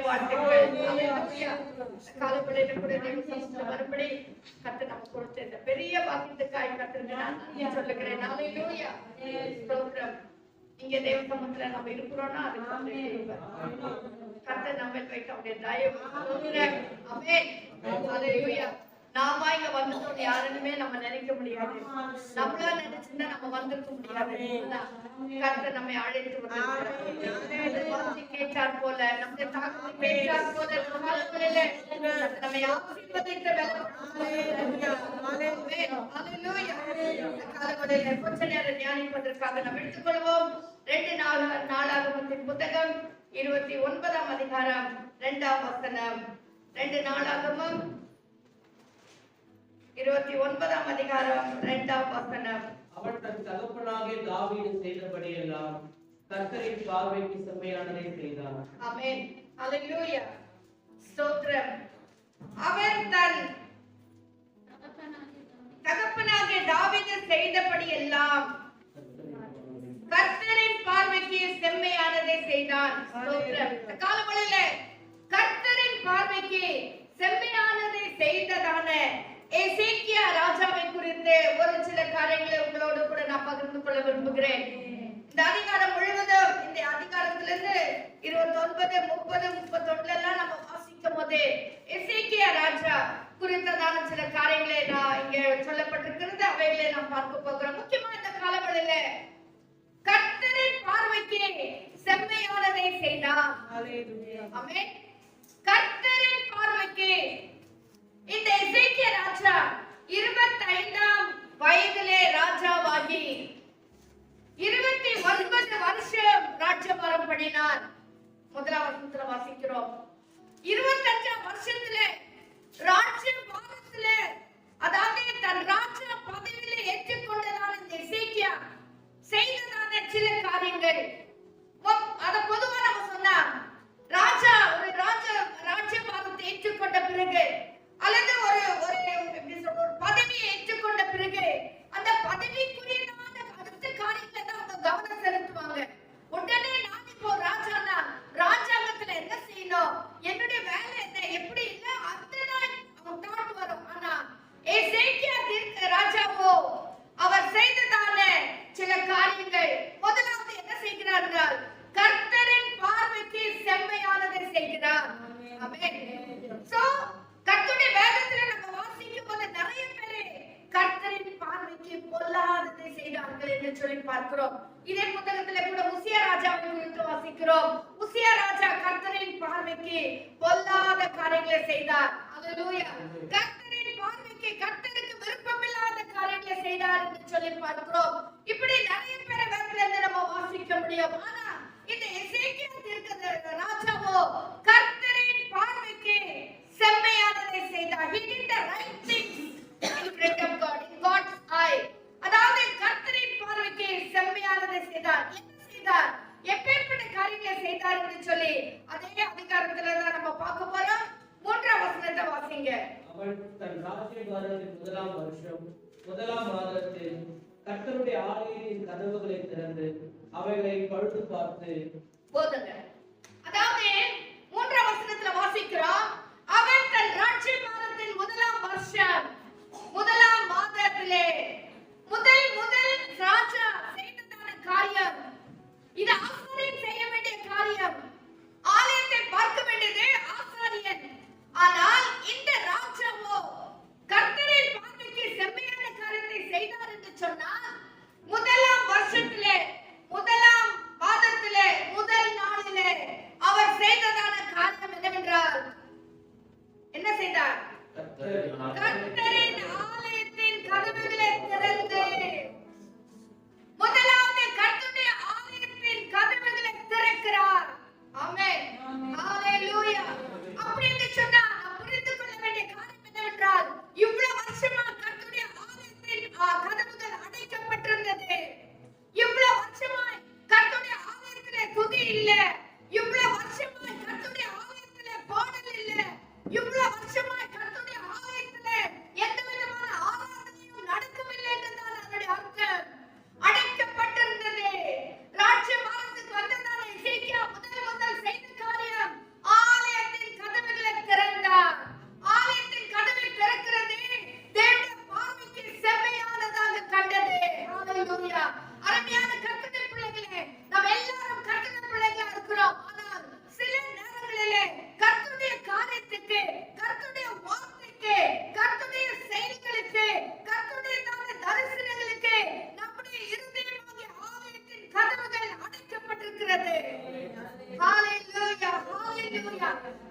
வாழ்த்துக்கள். காலப்படையில கூட மறுபடி கர்த்தர் நமக்கு கொடுத்த இந்த பெரிய பாக்கியத்துக்காய் கர்த்தருக்கு நான் நன்றி சொல்லுகிறேன். ஹல்லேலூயா. ஸ்தோத்திரம். இங்க தேவ சமூகத்துல நம்ம இருக்கிறோம்னா அது கர்த்தர் நம்ம வைக்க அவருடைய தயவு. ஆமென். ஹல்லேலூயா. நாம இங்க வந்துட்டோம் யாருன்னு நம்ம நினைக்க முடியாது. நம்மளா நினைச்சிருந்தா நம்ம வந்திருக்க முடியாது. கர்த்தர் நம்மை அழைத்து வந்து கேட்டார் போல நம்முடைய தாக்கத்தை பேச்சார் போல நம்மை ஆசீர்வதித்த காலவரையில கொஞ்ச நேரம் தியானிப்பதற்காக நாம் எடுத்துக்கொள்வோம். 2 நாளாகமத்தின் புத்தகம் 29ஆம் அதிகாரம் 2ஆம் வசனம். 2 நாளாகமம் 29ஆம் அதிகாரம் 2ஆம் வசனம். அவன் தன் தகப்பனாகிய தாவீது செய்தபடியெல்லாம் கர்த்தரின் பார்வைக்கு செம்மையானதை செய்தான். ஆமென். ஹல்லேலூயா. ஸ்தோத்திரம். அவன் தன் தகப்பனாகிய தாவீது செய்தபடியெல்லாம் கர்த்தரின் பார்வைக்கு செம்மையானதை செய்தான். ஸ்தோத்திரம். காலவழியில கர்த்தரின் பார்வைக்கு செம்மையானதை செய்ததான எசேக்கியா ராஜாவை குறித்து ஒரு சில காரியங்களை உங்களோடு கூட நான் பகிர்ந்து கொள்ள விரும்புகிறேன். இந்த அதிகாரம் முழுவதும் இந்த அதிகாரத்திலிருந்து 29, 30, 31 எல்லாம் நம்ம வாசிக்கும் போது எசேக்கியா ராஜா குறித்ததான சில காரியங்களை நான் இங்க சொல்லப்பட்டிருக்கிறது. அவைகளை நாம் பார்க்க போகிறோம். முக்கியமா இந்த காலவழியில கர்த்தரின் பார்வைக்கு செம்மையானதை செய்தார். ஆமென். கர்த்தரின் பார்வைக்கு இந்த எசேக்கியா ராஜா 25ஆம் வயதிலே ராஜாவாகி 29 வருஷம் ராஜ்யபாரம் பண்ணினார். முதலாம் வசனத்துல வாசிக்கிறோம். 25ஆம் வருஷத்துல ராஜ்யபாரத்துல அதாவது தன் ராஜா பதவியில ஏற்றுக்கொண்டதான இந்த எசேக்கியா செய்ததான சில காரியங்கள் அத பொதுவா நம்ம சொன்னா ராஜ்யபாரத்தை ஏற்றுக்கொண்ட பிறகு அல்லது ஒரு பதவியை ஏற்றுக்கொண்ட பிறகு அந்த பதவிக்குரியதான அடுத்த காரியங்களை தான் அவங்க கவனம் செலுத்துவாங்க. உடனே நான் இப்போ ராஜானா ராஜாங்கத்துல என்ன செய்யணும், என்னுடைய வேலை என்ன, எப்படி இல்ல அதுதான் அவங்க தாட் வரும். ஆனா எசேக்கியா ராஜாவோ அவர் செய்ததான சில காரியங்கள் முதலாவது என்ன செய்கிறார் என்றால் கர்த்தரின் பார்வைக்கு செம்மையானதை செய்கிறார். ஆமென். சோ கர்த்தருடைய வேதத்துல நம்ம வாசிக்கும் போது நிறைய பேர் கர்த்தரின் பார்வைக்கு பொல்லாததை செய்தார்கள் என்று சொல்லி பார்க்கிறோம். இதே புத்தகத்துல கூட உசியா ராஜாவை குறித்து வாசிக்கிறோம். உசியா ராஜா கர்த்தரின் பார்வைக்கு பொல்லாத காரியங்களை செய்தார். ஹல்லேலூயா. கர்த்தரின் பார்வைக்கு கர்த்தருக்கு விருப்பமில்லாத காரியங்களை செய்தார் என்று சொல்லி பார்க்கிறோம். இப்படி நிறைய பேரை வேதத்துல இருந்து நம்ம வாசிக்க முடியும். ஆனா இந்த எசேக்கியா ராஜாவோ கர்த்தரின் பார்வைக்கு செம்மையானதை செய்தார். He did the right things in front of God, in God's eye. அதாவது கர்த்தரின் பார்வைக்கு செம்மையானதை செய்தார். என்ன செய்தார், எப்பேற்பட்ட காரியங்களை செய்தார் என்று சொல்லி அதே அதிகாரத்துல தான் நம்ம பார்க்க போறோம். 3ஆம் வசனத்தை வாசிங்க. அவன் தன் ராஜ்யபாரத்தின் 1ஆம் வருஷம் 1ஆம் மாதத்தில் கர்த்தருடைய ஆலயத்தின் கதவுகளை திறந்து அவைகளை பழுது பார்த்து போதுங்க. அதாவது 3ஆம் வசனத்துல வாசிக்கிறோம். அவன் தன் ராஜ்யபாரத்தின் 1ஆம் வருஷம் 1ஆம் மாதத்திலே முதல் ராஜா செய்ததான காரியம், இது ஆசாரியன் செய்ய வேண்டிய காரியம். ஆலயத்தை பார்க்க வேண்டியது ஆசாரியன். ஆனால் இந்த ராஜாவோ கர்த்தரின் பார்வைக்கு செம்மையான காரியத்தை செய்தார் என்று சொன்னால் 1ஆம் வருஷத்திலே 1ஆம் மாதத்திலே 1 நாளிலே அவர் செய்ததான காரியம் என்னவென்றால் என்ன செய்தார், கர்த்தரின் ஆலயத்தின் கதவுகளை திறந்து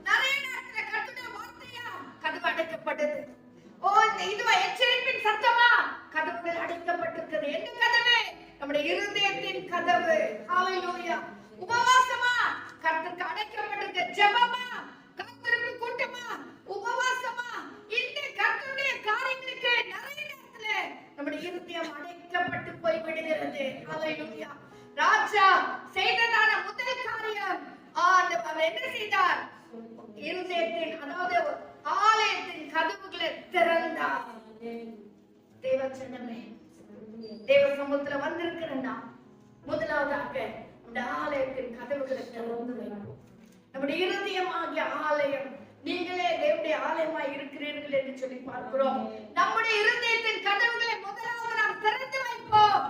நிறைய நேரத்துல கர்த்தருடைய வார்த்தையா கதவு அடைக்கப்பட்டது. ஓ, இந்த இதுவா எச்சரிப்பின் சத்தமா கதவுகள் அடைக்கப்பட்டிருக்கிறது. எந்த கதவு? நம்முடைய இருதயத்தின் கதவு. ஹalleluya. உபவாசமா கர்த்தருக்கு அடைக்கப்பட்டிருக்க. ஜெபமா கர்த்தருக்கு கூட்டமா உபவாசமா இந்த கர்த்தருடைய காரியங்களுக்கு நிறைய நேரத்துல நம்முடைய இருதயம் அடைக்கப்பட்டு போய் விடுகிறது. ஹalleluya. ராஜா செய்ததான முதல் காரியம் அவர் என்ன செய்தார்? இருதயத்தின், அதாவது ஆலயத்தின் கதவுகளை திறந்தார். தேவ ஜனமே, தேவ சமூகத்துல வந்திருக்கிறேன்னா முதலாவதாக இந்த ஆலயத்தின் கதவுகளை திறந்து வைப்போம். நம்முடைய இருதயமாகிய ஆலயம், நீங்களே தேவனுடைய ஆலயமாய் இருக்கிறீர்கள் என்று சொல்லி பார்க்கிறோம். நம்முடைய இருதயத்தின் கதவுகளை முதலாவது நாம் திறந்து வைப்போம்.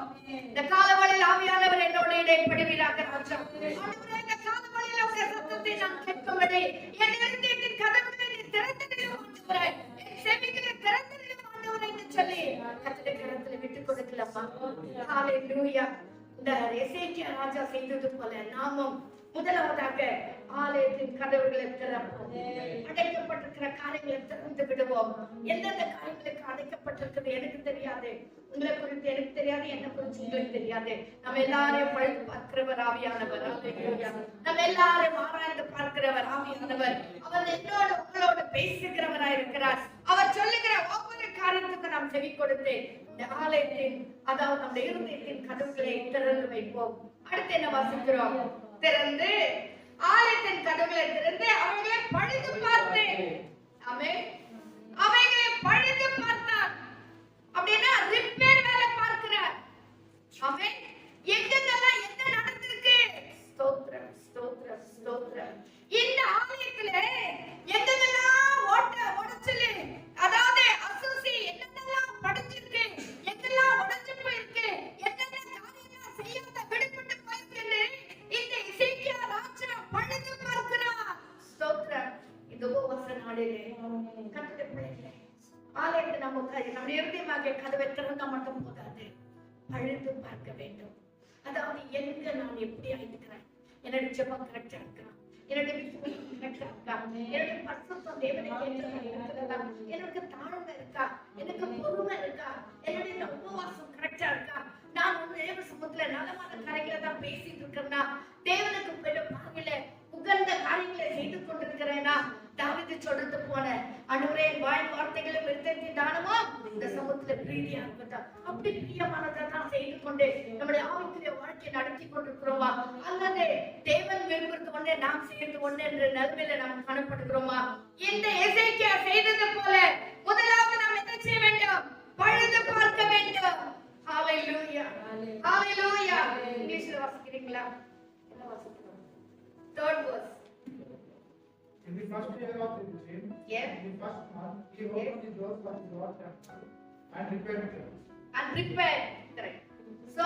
இந்த காலவழியில் ஆவியானவர் என்னோட இடைப்படுவீராக. ராஜா, ஆண்டவரே, இந்த காலவழியில் உடைய சத்தத்தை நான் கேட்கும்படி என் இருதயத்தின் கதவுகளை நீ திறந்திடும் ஆண்டவரே, என் செவிகளை திறந்திடும் ஆண்டவரே என்று சொல்லி கர்த்தருடைய கரத்தில் விட்டுக் கொடுக்கலாமா? ஹalleluya. இந்த எசேக்கியா ராஜா செய்தது போல நாமும் முதலாவதாக ஆலயத்தின் கதவுகளை திறப்போம். அடைக்கப்பட்டிருக்கிற காரியங்களை திறந்து விடுவோம். எந்தெந்த காரியங்களுக்கு அடைக்கப்பட்டிருக்கிறது எனக்கு தெரியாது, உங்களை குறித்து எனக்கு தெரியாது, என்ன குறித்து உங்களுக்கு தெரியாது. நம்ம எல்லாரையும் பழுது பார்க்கிறவர் ஆவியானவர். நம்ம எல்லாரையும் ஆராய்ந்து பார்க்கிறவர் ஆவியானவர். அவர் என்னோடு உங்களோடு பேசுகிறவராய் இருக்கிறார். அவர் சொல்லுகிற ஒவ்வொரு காரியத்துக்கும் நாம் செவி கொடுத்து இந்த ஆலயத்தின், அதாவது நம்முடைய இருதயத்தின் கதவுகளை திறந்து வைப்போம். அடுத்து என்ன வாசிக்கிறோம்? திறந்து ஆலயத்தின் கதவுகளை திறந்து அவைகளை பழுது பார்த்து. ஆமென். அவைகளை பழுது பார்த்தார். அப்படின்னா ரிப்பேர் வேலை பார்க்கிறார். ஆமென். எங்கெல்லாம் என்ன நடந்திருக்கு? ஸ்தோத்திரம், ஸ்தோத்திரம், ஸ்தோத்திரம். இந்த ஆலயத்துல எங்கெல்லாம் உடைச்சலு, அதாவது அசுசி என்னெல்லாம் படிச்சிருக்கு, எங்கெல்லாம் உடைஞ்சு போயிருக்கு, என்னென்ன காரியங்கள் செய்யாத விடுபட்டு போயிருக்கு, இந்த எசேக்கியா ராஜா பழுது பார்க்கிறார். ஸ்தோத்திரம். இந்த உபவாச நாளிலே கர்த்தருடைய பிள்ளைகளே, ஆலயத்தை நம்ம இருதயமாக கதவை திறந்தா மட்டும் போதாது, பழுது பார்க்க வேண்டும். அதாவது எங்க நான் எப்படி ஆயிருக்கிறேன், என்னுடைய ஜெபம் கரெக்டா இருக்கா, என்னுடைய விசுவாசம் கரெக்டா இருக்கா, என்னுடைய பரிசுத்தம் தேவனுக்கு இருக்கிறதா, எனக்கு தாழ்மை இருக்கா, எனக்கு பொறுமை இருக்கா, என்னுடைய உபவாசம் கரெக்டா இருக்கா, நான் தேவ சமூகத்துல நலமான காரியங்களை தான் பேசிட்டு இருக்கிறேன்னா, தேவனுக்கு பார்வையில உகந்த காரியங்களை செய்து கொண்டிருக்கிறேனா, தாவீது சொல்றது போல ஆண்டவரே வாய் வார்த்தைகளும் விருத்தத்தின் தானமும் இந்த சமூகத்துல பிரீதியா இருக்கட்டும். அப்படி பிரியமானதை தான் செய்து கொண்டு நம்முடைய ஆவிக்குரிய வாழ்க்கையை நடத்தி கொண்டிருக்கிறோமா, அல்லது தேவன் விரும்புறது ஒண்ணே நாம் செய்யறது ஒண்ணு என்ற நிலைமையில நாம் காணப்படுகிறோமா? இந்த எசேக்கியா செய்தது போல முதலாவது நாம் என்ன செய்ய வேண்டும்? பழுது பார்க்க வேண்டும். ஹalleluya, ஹalleluya. இங்கிலீஷ்ல வாசிக்கிறீங்களா? என்ன வாசிக்கிறோம்? Third verse. In the first year of the regime, Yes. in the first month, he opened the doors of the Lord's temple and repaired them. And repaired. Correct. So,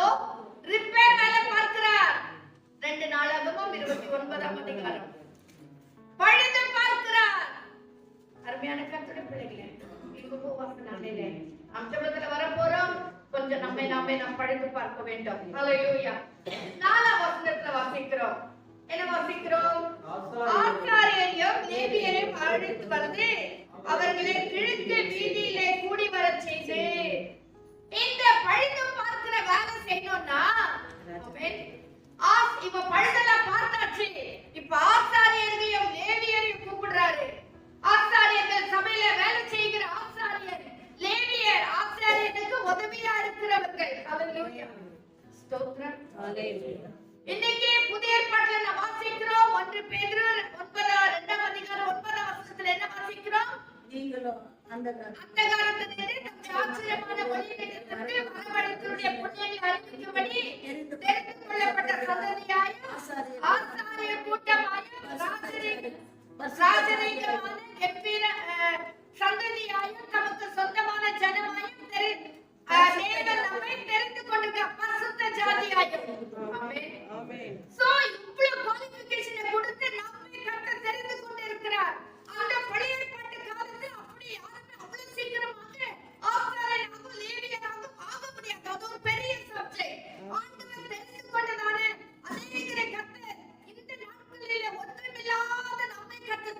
repair வேலை பார்க்கிறார். 2 நாளாகமம் 29ஆம் அதிகாரம். பழுது பார்க்கிறார். அருமையான கர்த்தருடைய பிள்ளைகளே, இந்த உபவாச நாளிலே நாம் ஜெபத்துல வர போறோம். கொஞ்சம் நாம் பழுது பார்க்க வேண்டும். ஹalleluya. 4ஆம் வசனத்துல வாசிக்கிறோம். என்ன வாசிக்கிறோம்? ஆசாரியரையும் லேவியரையும் அழைத்து வந்து அவர்களை கிழக்கு வீதியிலே கூடி வரச் செய்து, இந்த பழுது பார்க்கிற வேலை செய்யணும்னா இப்ப பழுதெல்லாம் பார்த்தாச்சு. இப்ப ஆசாரியர்களையும் லேவியரையும் கூப்பிடுறாரு. ஆசாரியர்கள் சபையில வேலை செய்கிற ஆசாரியர், லேவியர் ஆசாரியனுக்கு உதவியா இருக்கிறவர்கள். ஹalleluya. ஸ்தோத்திரம். ஹalleluya. இன்னைக்கு புதிய ஏற்பாட்டுல நாம் வாசிக்கிறோம் 1 பேதுரு 2ஆம் அதிகாரம் 9ஆம் வசனத்துல என்ன வாசிக்கிறோம்? நீங்களோ அந்த காலத்திலே நம் ஆச்சரியமான ஒளியிலிருந்து வரவழைத்தவருடைய புண்ணியங்களை அறிவிக்கும்படி தெரிந்து கொள்ளப்பட்ட சந்ததியாயும் ஆசாரிய கூட்டமாயும் ராஜரீகமான கம்பீர சந்ததியாயும் தமக்கு சொந்தமான ஜனமாயும் தேவன் நம்மை தெரிந்து கொண்டிருக்க பரிசுத்த ஜாதியாயும். ஆமென், ஆமென். சோ இவ்வளவு குவாலிஃபிகேஷனை கொடுத்து நம்மை கர்த்தர் தெரிந்து கொண்டிருக்கிறார். அந்த பழைய ஏற்பாட்டு காலத்தில் அப்படி யாருமே அவ்வளவு சீக்கிரமாக ஆசாரியனாக லேவியனாக ஆக முடியாது. அது ஒரு பெரிய சப்ஜெக்ட். ஆண்டவர் தெரிந்து கொண்டதான அநேகரை கர்த்தர் இந்த நாட்களிலே ஒன்றுமில்லாத நம்மை கர்த்தர்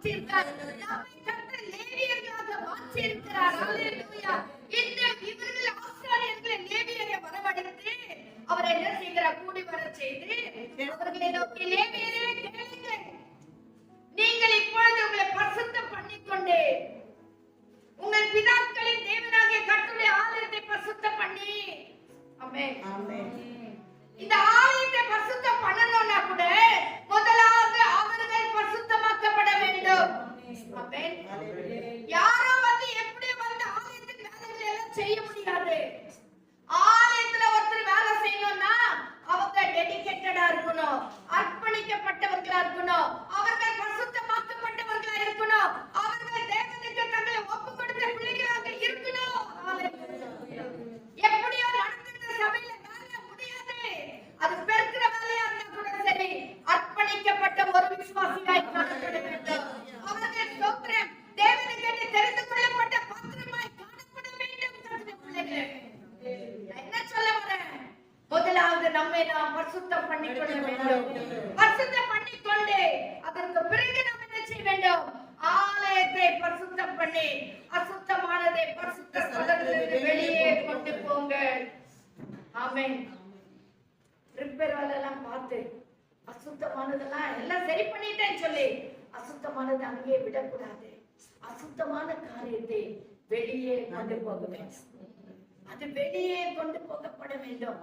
மாற்றியிருக்கார். நம்மை கர்த்தர் லேவியர்களாக மாற்றியிருக்கிறார். ஹalleluya. இந்த இவர்கள் ஆசாரியர்களை லேவியரை வரவழைத்து அவரை என்ன செய்கிறார்? கூடி வரச் செய்து அவர்களை நோக்கி, லேவியரே கேளுங்கள், நீங்கள் இப்பொழுது உங்களை பரிசுத்தம் பண்ணிக்கொண்டு உங்கள் பிதாக்களின் தேவனாகிய கர்த்தருடைய ஆலயத்தை பரிசுத்தம் பண்ணி, ஆமென், ஆமென். இந்த ஆலயத்தை பரிசுத்தம் பண்ணணும்னா கூட முதலாவது அவர்கள் பரிசுத்தமாக்கப்பட வேண்டும். ஆமென். யாரோ வந்து எப்படி வந்து ஆலயத்தின் வேலைகளை எல்லாம் செய்ய முடியாது. ஆலயத்துல ஒருத்தர் வேலை செய்யணும்னா அவங்க டெடிகேட்டடா இருக்கணும், அர்ப்பணிக்கப்பட்டவர்களா இருக்கணும், அவர்கள் பரிசுத்தமாக்கப்பட்டவர்களா இருக்கணும், அவர்கள் தேவனுக்கு தங்களை ஒப்பு கொடுத்த பிள்ளைகளாக இருக்கணும். எப்படியோ நடந்துட்ட சபையில வேலை முடியாது. அது பெருக்கிற வேலையா இருந்தா கூட சரி, அர்ப்பணிக்கப்பட்ட ஒரு விசுவாசியாய் காணப்பட வேண்டும். அவர்கள் ஸ்தோத்திரம், தேவனுக்கு தெரிந்து கொள்ளப்பட்ட பாத்திரமாய் காணப்பட வேண்டும். கர்த்தருடைய பிள்ளைகளே, என்ன சொல்ல வரேன்? முதலாவது நம்மை நாம் பரிசுத்தம் பண்ணிக்கொள்ள வேண்டும். பரிசுத்தம் பண்ணிக்கொண்டு அதற்கு பிறகு நாம் என்ன செய்ய வேண்டும்? ஆலயத்தை பரிசுத்தம் பண்ணி அசுத்தமானதை பரிசுத்த ஸ்தலத்திலிருந்து வெளியே கொண்டு போங்கள். ஆமென். ரிப்பேர் வேலை எல்லாம் பார்த்து அசுத்தமானதெல்லாம் எல்லாம் சரி பண்ணிட்டேன்னு சொல்லி அசுத்தமானதை அங்கே விடக்கூடாது. அசுத்தமான காரியத்தை வெளியே கொண்டு போக வேண்டும். அது வெளியே கொண்டு போகப்பட வேண்டும்.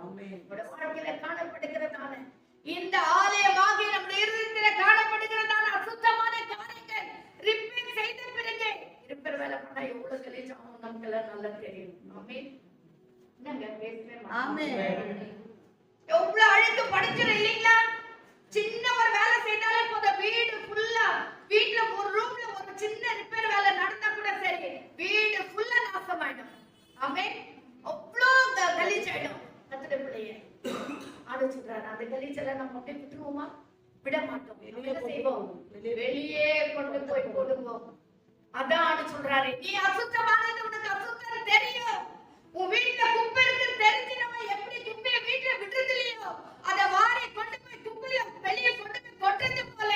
வாழ்க்கையில காணப்படுகிறதான இந்த ஆலயமாக நம்முடைய இருதயத்தில் காணப்படுகிறதான அசுத்தமான காரியங்கள் ரிப்பேர் செய்த பிறகு, ரிப்பேர் வேலை பண்ணா எவ்வளவு கலீஜ் ஆகும் நமக்கு எல்லாம் நல்லா தெரியும். ஆமென். என்னங்க பேசுறேன்? ஆமென். எவ்வளவு அழுக்கு படிச்சிரும் இல்லீங்களா? சின்ன ஒரு வேலை செய்தாலே போதும், வீடு ஃபுல்லா, வீட்ல ஒரு ரூம்ல ஒரு சின்ன ரிப்பேர் வேலை நடந்தா கூட சரி, வீடு ஃபுல்லா நாசமாயிடும். ஆமென். அவ்வளோ கலீஜ் ஆயிடும். கர்த்தருடைய பிள்ளையே, ஆண்டவர் சொல்றாரு, அந்த கலீஜெல்லாம் நம்ம அப்படியே விட்டுருவோமா? விட மாட்டோம். என்ன செய்வோம்? வெளியே கொண்டு போய் போடுவோம். அதான் ஆண்டவர் சொல்றாரு, நீ அசுத்தமானது உனக்கு அசுத்தம் தெரியும். உன் வீட்டுல குப்பை இருக்கு தெரிஞ்சு நம்ம எப்படி குப்பையை வீட்டுல விடுறது இல்லையோ, அதை வாரி கொண்டு போய் குப்பையில வெளியே கொண்டு போய் கொட்டுறது போல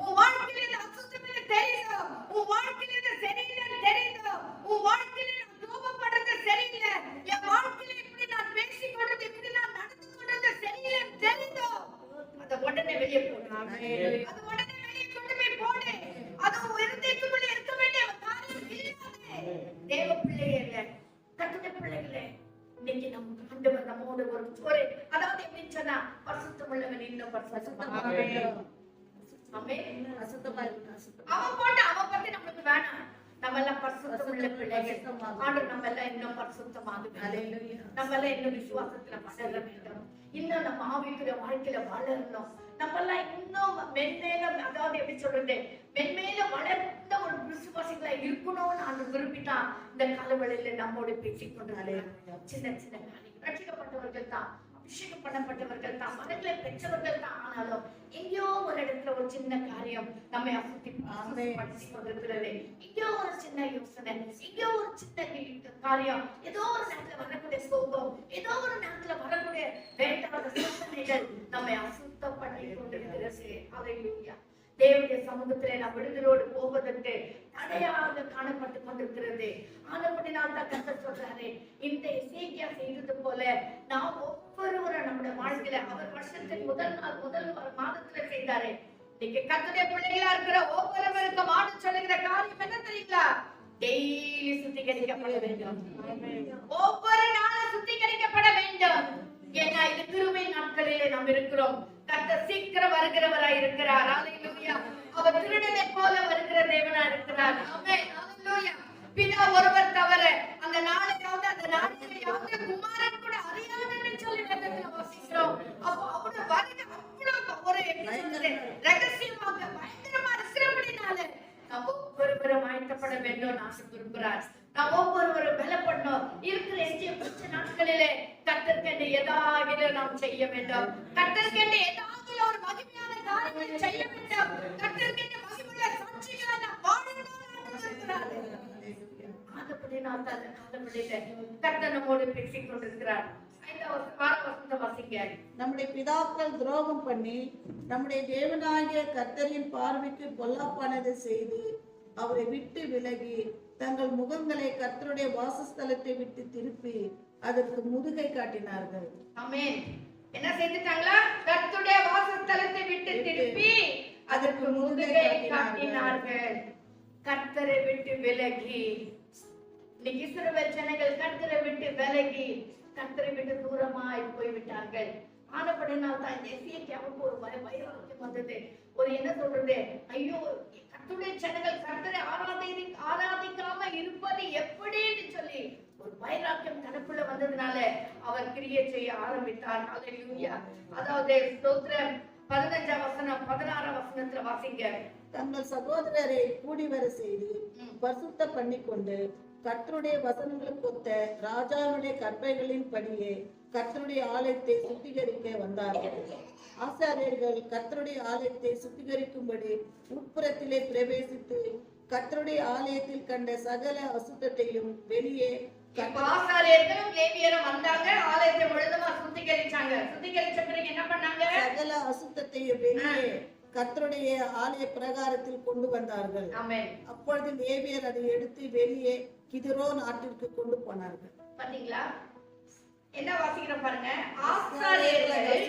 உன் வாழ்க்கையில இந்த அசுத்தம் தெரியுதோ, உன் வாழ்க்கையில இந்த சரியில்லைன்னு தெரியுதோ, உன் வாழ்க்கையில நான் கோபப்படுறது சரியில்லை, என் வாழ்க்கையில இப்படி நான் பேசிக் கொண்டது, இப்படி நான் நடந்து கொண்டது சரியில்லைன்னு தெரியுதோ, அதை உடனே வெளியே போடு. அது உடனே வெளியே கொண்டு போய் போடு. அது உன் இருதயத்துக்குள்ள இருக்க வேண்டிய காரியம் இல்லாது. தேவ பிள்ளையே இல்ல, கர்த்தருடைய பிள்ளைகளே, இன்னைக்கு நம்ம ஆண்டவர் நம்மோடு ஒரு அதாவது எப்படின்னு சொன்னா, பரிசுத்தம் உள்ளவன் இன்னும் பரிசுத்தமாக வேண்டும். ஆமென். அசுத்தமா இருக்கு. அவன் பத்தி நமக்கு வேணாம். நம்ம எல்லாம் பரிசுத்தம் உள்ள பிள்ளைகள். ஆண்டவர் நம்ம எல்லாம் இன்னும் பரிசுத்தமாக வேண்டும். நம்ம எல்லாம் இன்னும் விசுவாசத்துல வளர வேண்டும். இன்னும் நம்ம ஆவிக்குரிய வாழ்க்கையில வளரணும். நம்ம எல்லாம் இன்னும் மென்மேலும், அதாவது எப்படி சொல்றது, மென்மேலும் வளர்ந்த ஒரு விசுவாசிகளா இருக்கணும்னு ஆண்டவர் விரும்பிட்டான். இந்த காலவெளியில நம்மோடு பேசிக் கொண்டாலே சின்ன சின்ன காரியங்கள், ரட்சிக்கப்பட்டவர்கள் தான், அபிஷேகம் பண்ணப்பட்டவர்கள் தான், மனங்களை பெற்றவர்கள் தான். ஆனாலும் எங்கேயோ ஒரு இடத்துல ஒரு சின்ன காரியம் நம்மை அசுத்தப்படுத்தி கொண்டிருக்கிறது. எங்கேயோ ஒரு சின்ன யோசனை, எங்கேயோ ஒரு சின்ன காரியம், ஏதோ ஒரு நேரத்துல வரக்கூடிய சோகம், ஏதோ ஒரு நேரத்துல வரக்கூடிய வேண்டாத சோதனைகள் நம்மை அசுத்தப்படுத்தி கொண்டிருக்கிறது. ஹல்லேலூயா. தேவனுடைய சமூகத்திலே நாம் விடுதலோடு போவதற்கு தடையாக காணப்பட்டு கொண்டிருக்கிறது. ஆனபடினால் தான் கர்த்தர் சொல்றாரு, இந்த எசேக்கியா செய்தது போல நாம் ஒவ்வொருவரும் நம்முடைய வாழ்க்கையில, அவர் வருஷத்தின் முதல் மாதத்துல செய்தாரு. இன்னைக்கு கர்த்தருடைய பிள்ளைகளா இருக்கிற ஒவ்வொருவருக்கும் ஆண்டு சொல்லுகிற காரியம் என்ன தெரியுங்களா? டெய்லி சுத்திகரிக்கப்பட வேண்டும். ஒவ்வொரு நாளும் சுத்திகரிக்கப்பட வேண்டும். ஏன்னா இது கிருபை நாட்களிலே நாம் இருக்கிறோம். கர்த்தர் சீக்கிரம் வருகிறவராய் இருக்கிறார். ஹல்லேலூயா. அவர் திருடனை போல வருகிற தேவனா இருக்கிறார். ஆமென். ஹல்லேலூயா. பிதா ஒருவர் தவிர அந்த நாளையாவது அந்த நாளையாவது குமாரன் கூட அறியாதன்னு சொல்லி வேதத்துல வாசிக்கிறோம். அப்போ அவருடைய வருகை அவ்வளவு ஒரு ரகசியமாக பயங்கரமா இருக்கிறபடினால நாம் ஒவ்வொருவரும் ஆயத்தப்பட வேண்டும் ஆசை விரும்புகிறார். நாம் ஒவ்வொருவரும் பலப்படணும். இருக்கிற எஞ்சிய நாட்களிலே கர்த்தருக்கு ஏதாவது நாம் செய்ய வேண்டும். கர்த்தருக்கு ஏதாவது ஒரு மகிமையான காரியங்களை செய்ய வேண்டும். கர்த்தருக்கு மகிமையுள்ள சாட்சிகளை நாம் வாழணும்னு சொல்கிறார். ஆனபடினால் தான் கர்த்தர் நம்மோடு பேசிக் கொண்டிருக்கிறார். வசனத்தை வாசிங்க. நம்முடைய பிதாக்கள் துரோகம் பண்ணி நம்முடைய தேவனாகிய கர்த்தரின் பார்வைக்கு பொல்லாப்பானதை செய்து அவரை விட்டு விலகி தங்கள் முகங்களை கர்த்தருடைய வாசஸ்தலத்தை விட்டு திருப்பி அதற்கு முதுகை காட்டினார்கள். ஆமென். என்ன செய்துட்டாங்களா? கர்த்தருடைய வாசஸ்தலத்தை விட்டு திருப்பி அதற்கு முதுகை காட்டினார்கள். கர்த்தரை விட்டு விலகி, இன்னைக்கு இஸ்ரவேல் ஜனங்கள் கர்த்தரை விட்டு விலகி கர்த்தரை விட்டு தூரமாய் போய்விட்டார்கள். ஆனப்படினால் தான் இந்த எசேக்கியாவுக்கு ஒரு வைராக்கியம் வந்தது. ஒரு என்ன சொல்றது, ஐயோ கர்த்தருடைய ஜனங்கள் கர்த்தரை ஆராதிக்காம இருப்பது எப்படின்னு சொல்லி ஒரு வைராக்கியம் தனக்குள்ள வந்ததுனால அவர் கிரியை செய்ய ஆரம்பித்தார். ஹல்லேலூயா. அதாவது ஸ்தோத்திரம். 15ஆம் வசனம் 16ஆம் வசனத்துல வாசிங்க. தங்கள் சகோதரரை கூடி வர செய்து பரிசுத்த பண்ணி கொண்டு கர்த்தருடைய வசனங்களுக்கு ஒத்த ராஜாவுடைய கற்பனைகளின் படியே கர்த்தருடைய ஆலயத்தை சுத்திகரிக்க வந்தார்கள். ஆசாரியர்கள் கர்த்தருடைய ஆலயத்தை சுத்திகரிக்கும்படி உட்புறத்திலே பிரவேசித்து கர்த்தருடைய ஆலயத்தில் கண்ட சகல அசுத்தத்தையும் வெளியே ஆசாரியர்களும் லேவியரும் வந்தாங்க, ஆலயத்தை முழுதுமா சுத்திகரிச்சாங்க. சுத்திகரிச்ச பிறகு என்ன பண்ணாங்க? சகல அசுத்தத்தையும் வெளியே கர்த்தருடைய ஆலய பிரகாரத்தில் கொண்டு வந்தார்கள். ஆமென். அப்பொழுது லேவியர் அதை எடுத்து வெளியே கிதிரோன் ஆற்றிற்கு கொண்டு போனார்கள். பாத்தீங்களா? என்ன வாசிக்கிறோம் பாருங்க. ஆசாரியர்கள்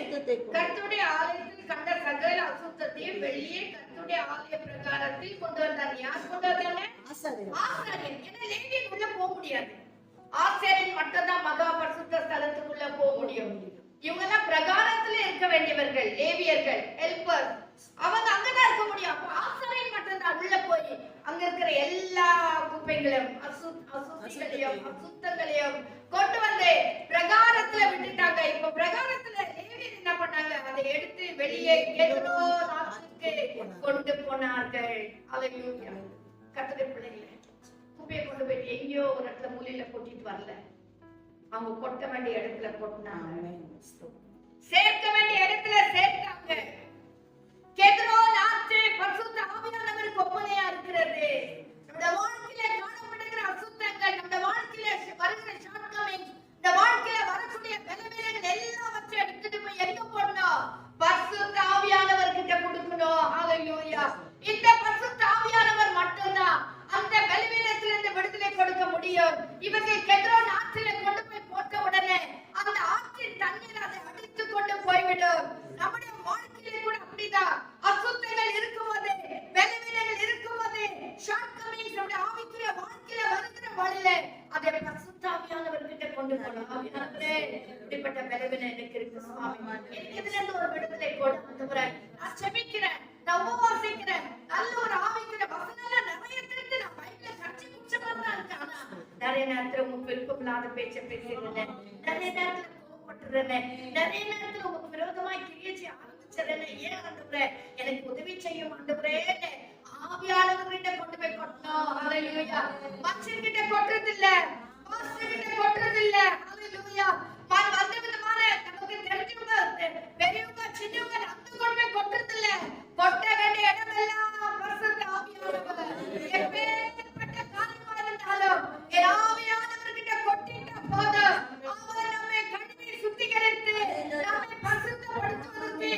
கர்த்தருடைய ஆலயத்தில் கண்ட சகல அசுத்தத்தையும் வெளியே கர்த்தருடைய ஆலய பிரகாரத்தில் கொண்டு வந்தாங்க. யார் கொண்டு வந்தாங்க? ஆசாரியர். ஏன்னா லேவியர் உள்ள போக முடியாது. ஆசாரியர் மட்டும்தான் மகா பரிசுத்த ஸ்தலத்துக்குள்ள போக முடியும். இவங்க எல்லாம் பிரகாரத்துல இருக்க வேண்டியவர்கள், லேவியர்கள், ஹெல்பர். அவங்க அங்கதான் இருக்க முடியும். அப்ப ஆசாரியர் மட்டும்தான் உள்ள போய் அங்க இருக்கிற எல்லா குப்பைகளையும் அசுத்தங்களையும் கொண்டு வந்து பிரகாரத்துல விட்டுட்டாங்க. இப்ப பிரகாரத்துல லேவியர் என்ன பண்ணாங்க? அதை எடுத்து வெளியே கொண்டு போனார்கள். ஹல்லேலூயா. கர்த்தருடைய பிள்ளைகளே, குப்பையை கொண்டு போய் எங்கேயோ ஒரு இடத்துல மூலையில கொட்டிட்டு வரல. அவங்க கொட்ட வேண்டிய இடத்துல கொட்டினாங்க, சேர்க்க வேண்டிய இடத்துல சேர்த்தாங்க. கெத்ரோன் ஆற்று பரிசுத்த ஆவியானவருக்கு ஒப்பனையா இருக்கிறது. நம்ம வாழ்க்கையில காணப்படுகிற அசுத்தங்கள், நம்ம வாழ்க்கையில வருகிற ஷார்ட்கமிங்ஸ், இந்த வாழ்க்கையில வரக்கூடிய பலவீனங்கள் எல்லாவற்றையும் எடுத்துட்டு போய் எங்க போடணும்? பரிசுத்த ஆவியானவர்கிட்ட கொடுக்கணும். ஹல்லேலூயா. இந்த பரிசுத்த ஆவியானவர் மட்டும்தான் அந்த பலவீனத்திலிருந்து விடுதலை கொடுக்க முடியும். இவர்கள் கெத்ரோன் ஆற்றில கொண்டு போய் போட்ட உடனே அந்த ஆற்றின் தண்ணீர் அதை அடித்து கொண்டு போய்விடும். நம்முடைய வாழ்க்கையில கூட அப்படிதான். அசுத்தங்கள் இருக்கும்போது, பலவீனங்கள் இருக்கும்போது, ஷார்ட்கமிங்ஸ் நம்முடைய ஆவிக்குரிய வாழ்க்கையில வருகிற வழியில அதை பரிசுத்த ஆவியானவர்கிட்ட கொண்டு போகணும். ஆவியானவரே, இப்படிப்பட்ட பலவீனம் எனக்கு இருக்கு சுவாமி, எனக்கு இதுல இருந்து ஒரு விடுதலை கொடு ஆண்டவரே. நான் ஜெபிக்கிறேன், நான் உபவாசிக்கிறேன், நல்ல ஒரு ஆவிக்குரிய வசனங்களை நிறைய தெரிந்து நான் பைபிளை கட்சி குடிச்சவனா இருக்கேன். ஆனா நிறைய நேரத்துல உங்களுக்கு விருப்பம் இல்லாத பேச்சை பேசிடுறேன், நிறைய நேரத்துல கோபப்படுறேன், நிறைய நேரத்துல உங்களுக்கு விரோதமாய் கிரியை செய்ய ஆரம்பிச்சிடுறேன். ஏன் ஆண்டவரே எனக்கு உதவி செய்யும் ஆண்டவரே. ஆவியானவர்கிட்ட கொண்டு போய் கொட்டணும். ஹல்லேலூயா. மனுஷர்கிட்ட கொட்டுறது இல்ல, பாஸ்டர் கிட்ட கொட்டுறது இல்ல. ஹல்லேலூயா. வந்த விதமான நமக்கு தெரிஞ்சவங்க, பெரியவங்க, சின்னவங்க அங்க கொண்டு போய் கொட்டுறது இல்ல. கொட்ட வேண்டிய இடமெல்லாம் பரிசுத்த ஆவியானவர். எப்பேற்பட்ட காரியமா இருந்தாலும் என் ஆவியானவர்கிட்ட கொட்டிட்டா போதும். அவர் நம்மை கழுவி சுத்திகரித்து நம்மை பரிசுத்தப்படுத்துவதற்கு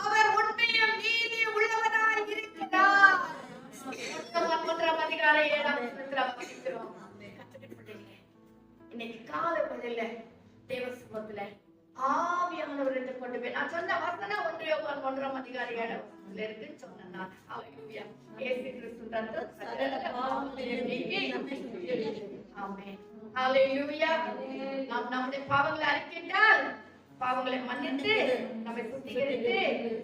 அவர் உண்மையும் நீதியும் உள்ளவராய் இருக்கிறார். 1 அதிகாரம் 7ஆம் வசனத்துல வாசிக்கிறோம். இன்னைக்கு காலை வேளையில தேவ சமூகத்துல ஆவியானவர்கிட்ட கொண்டு போய், நான் சொன்ன வசனம் 1 யோவான் 1ஆம் அதிகாரம் 7ஆம் வசனத்துல இருக்குன்னு சொன்னேன் நான். ஹல்லேலூயா. இயேசு கிறிஸ்து ரத்தம் சகல பாவங்களையும் நீக்கி நம்மை சுத்திகரிக்கிறது. ஆமென். ஹல்லேலூயா. நாம் நம்முடைய பாவங்களை அறிக்கையிட்டால் பாவங்களை மன்னித்து நம்மை சுத்திகரித்து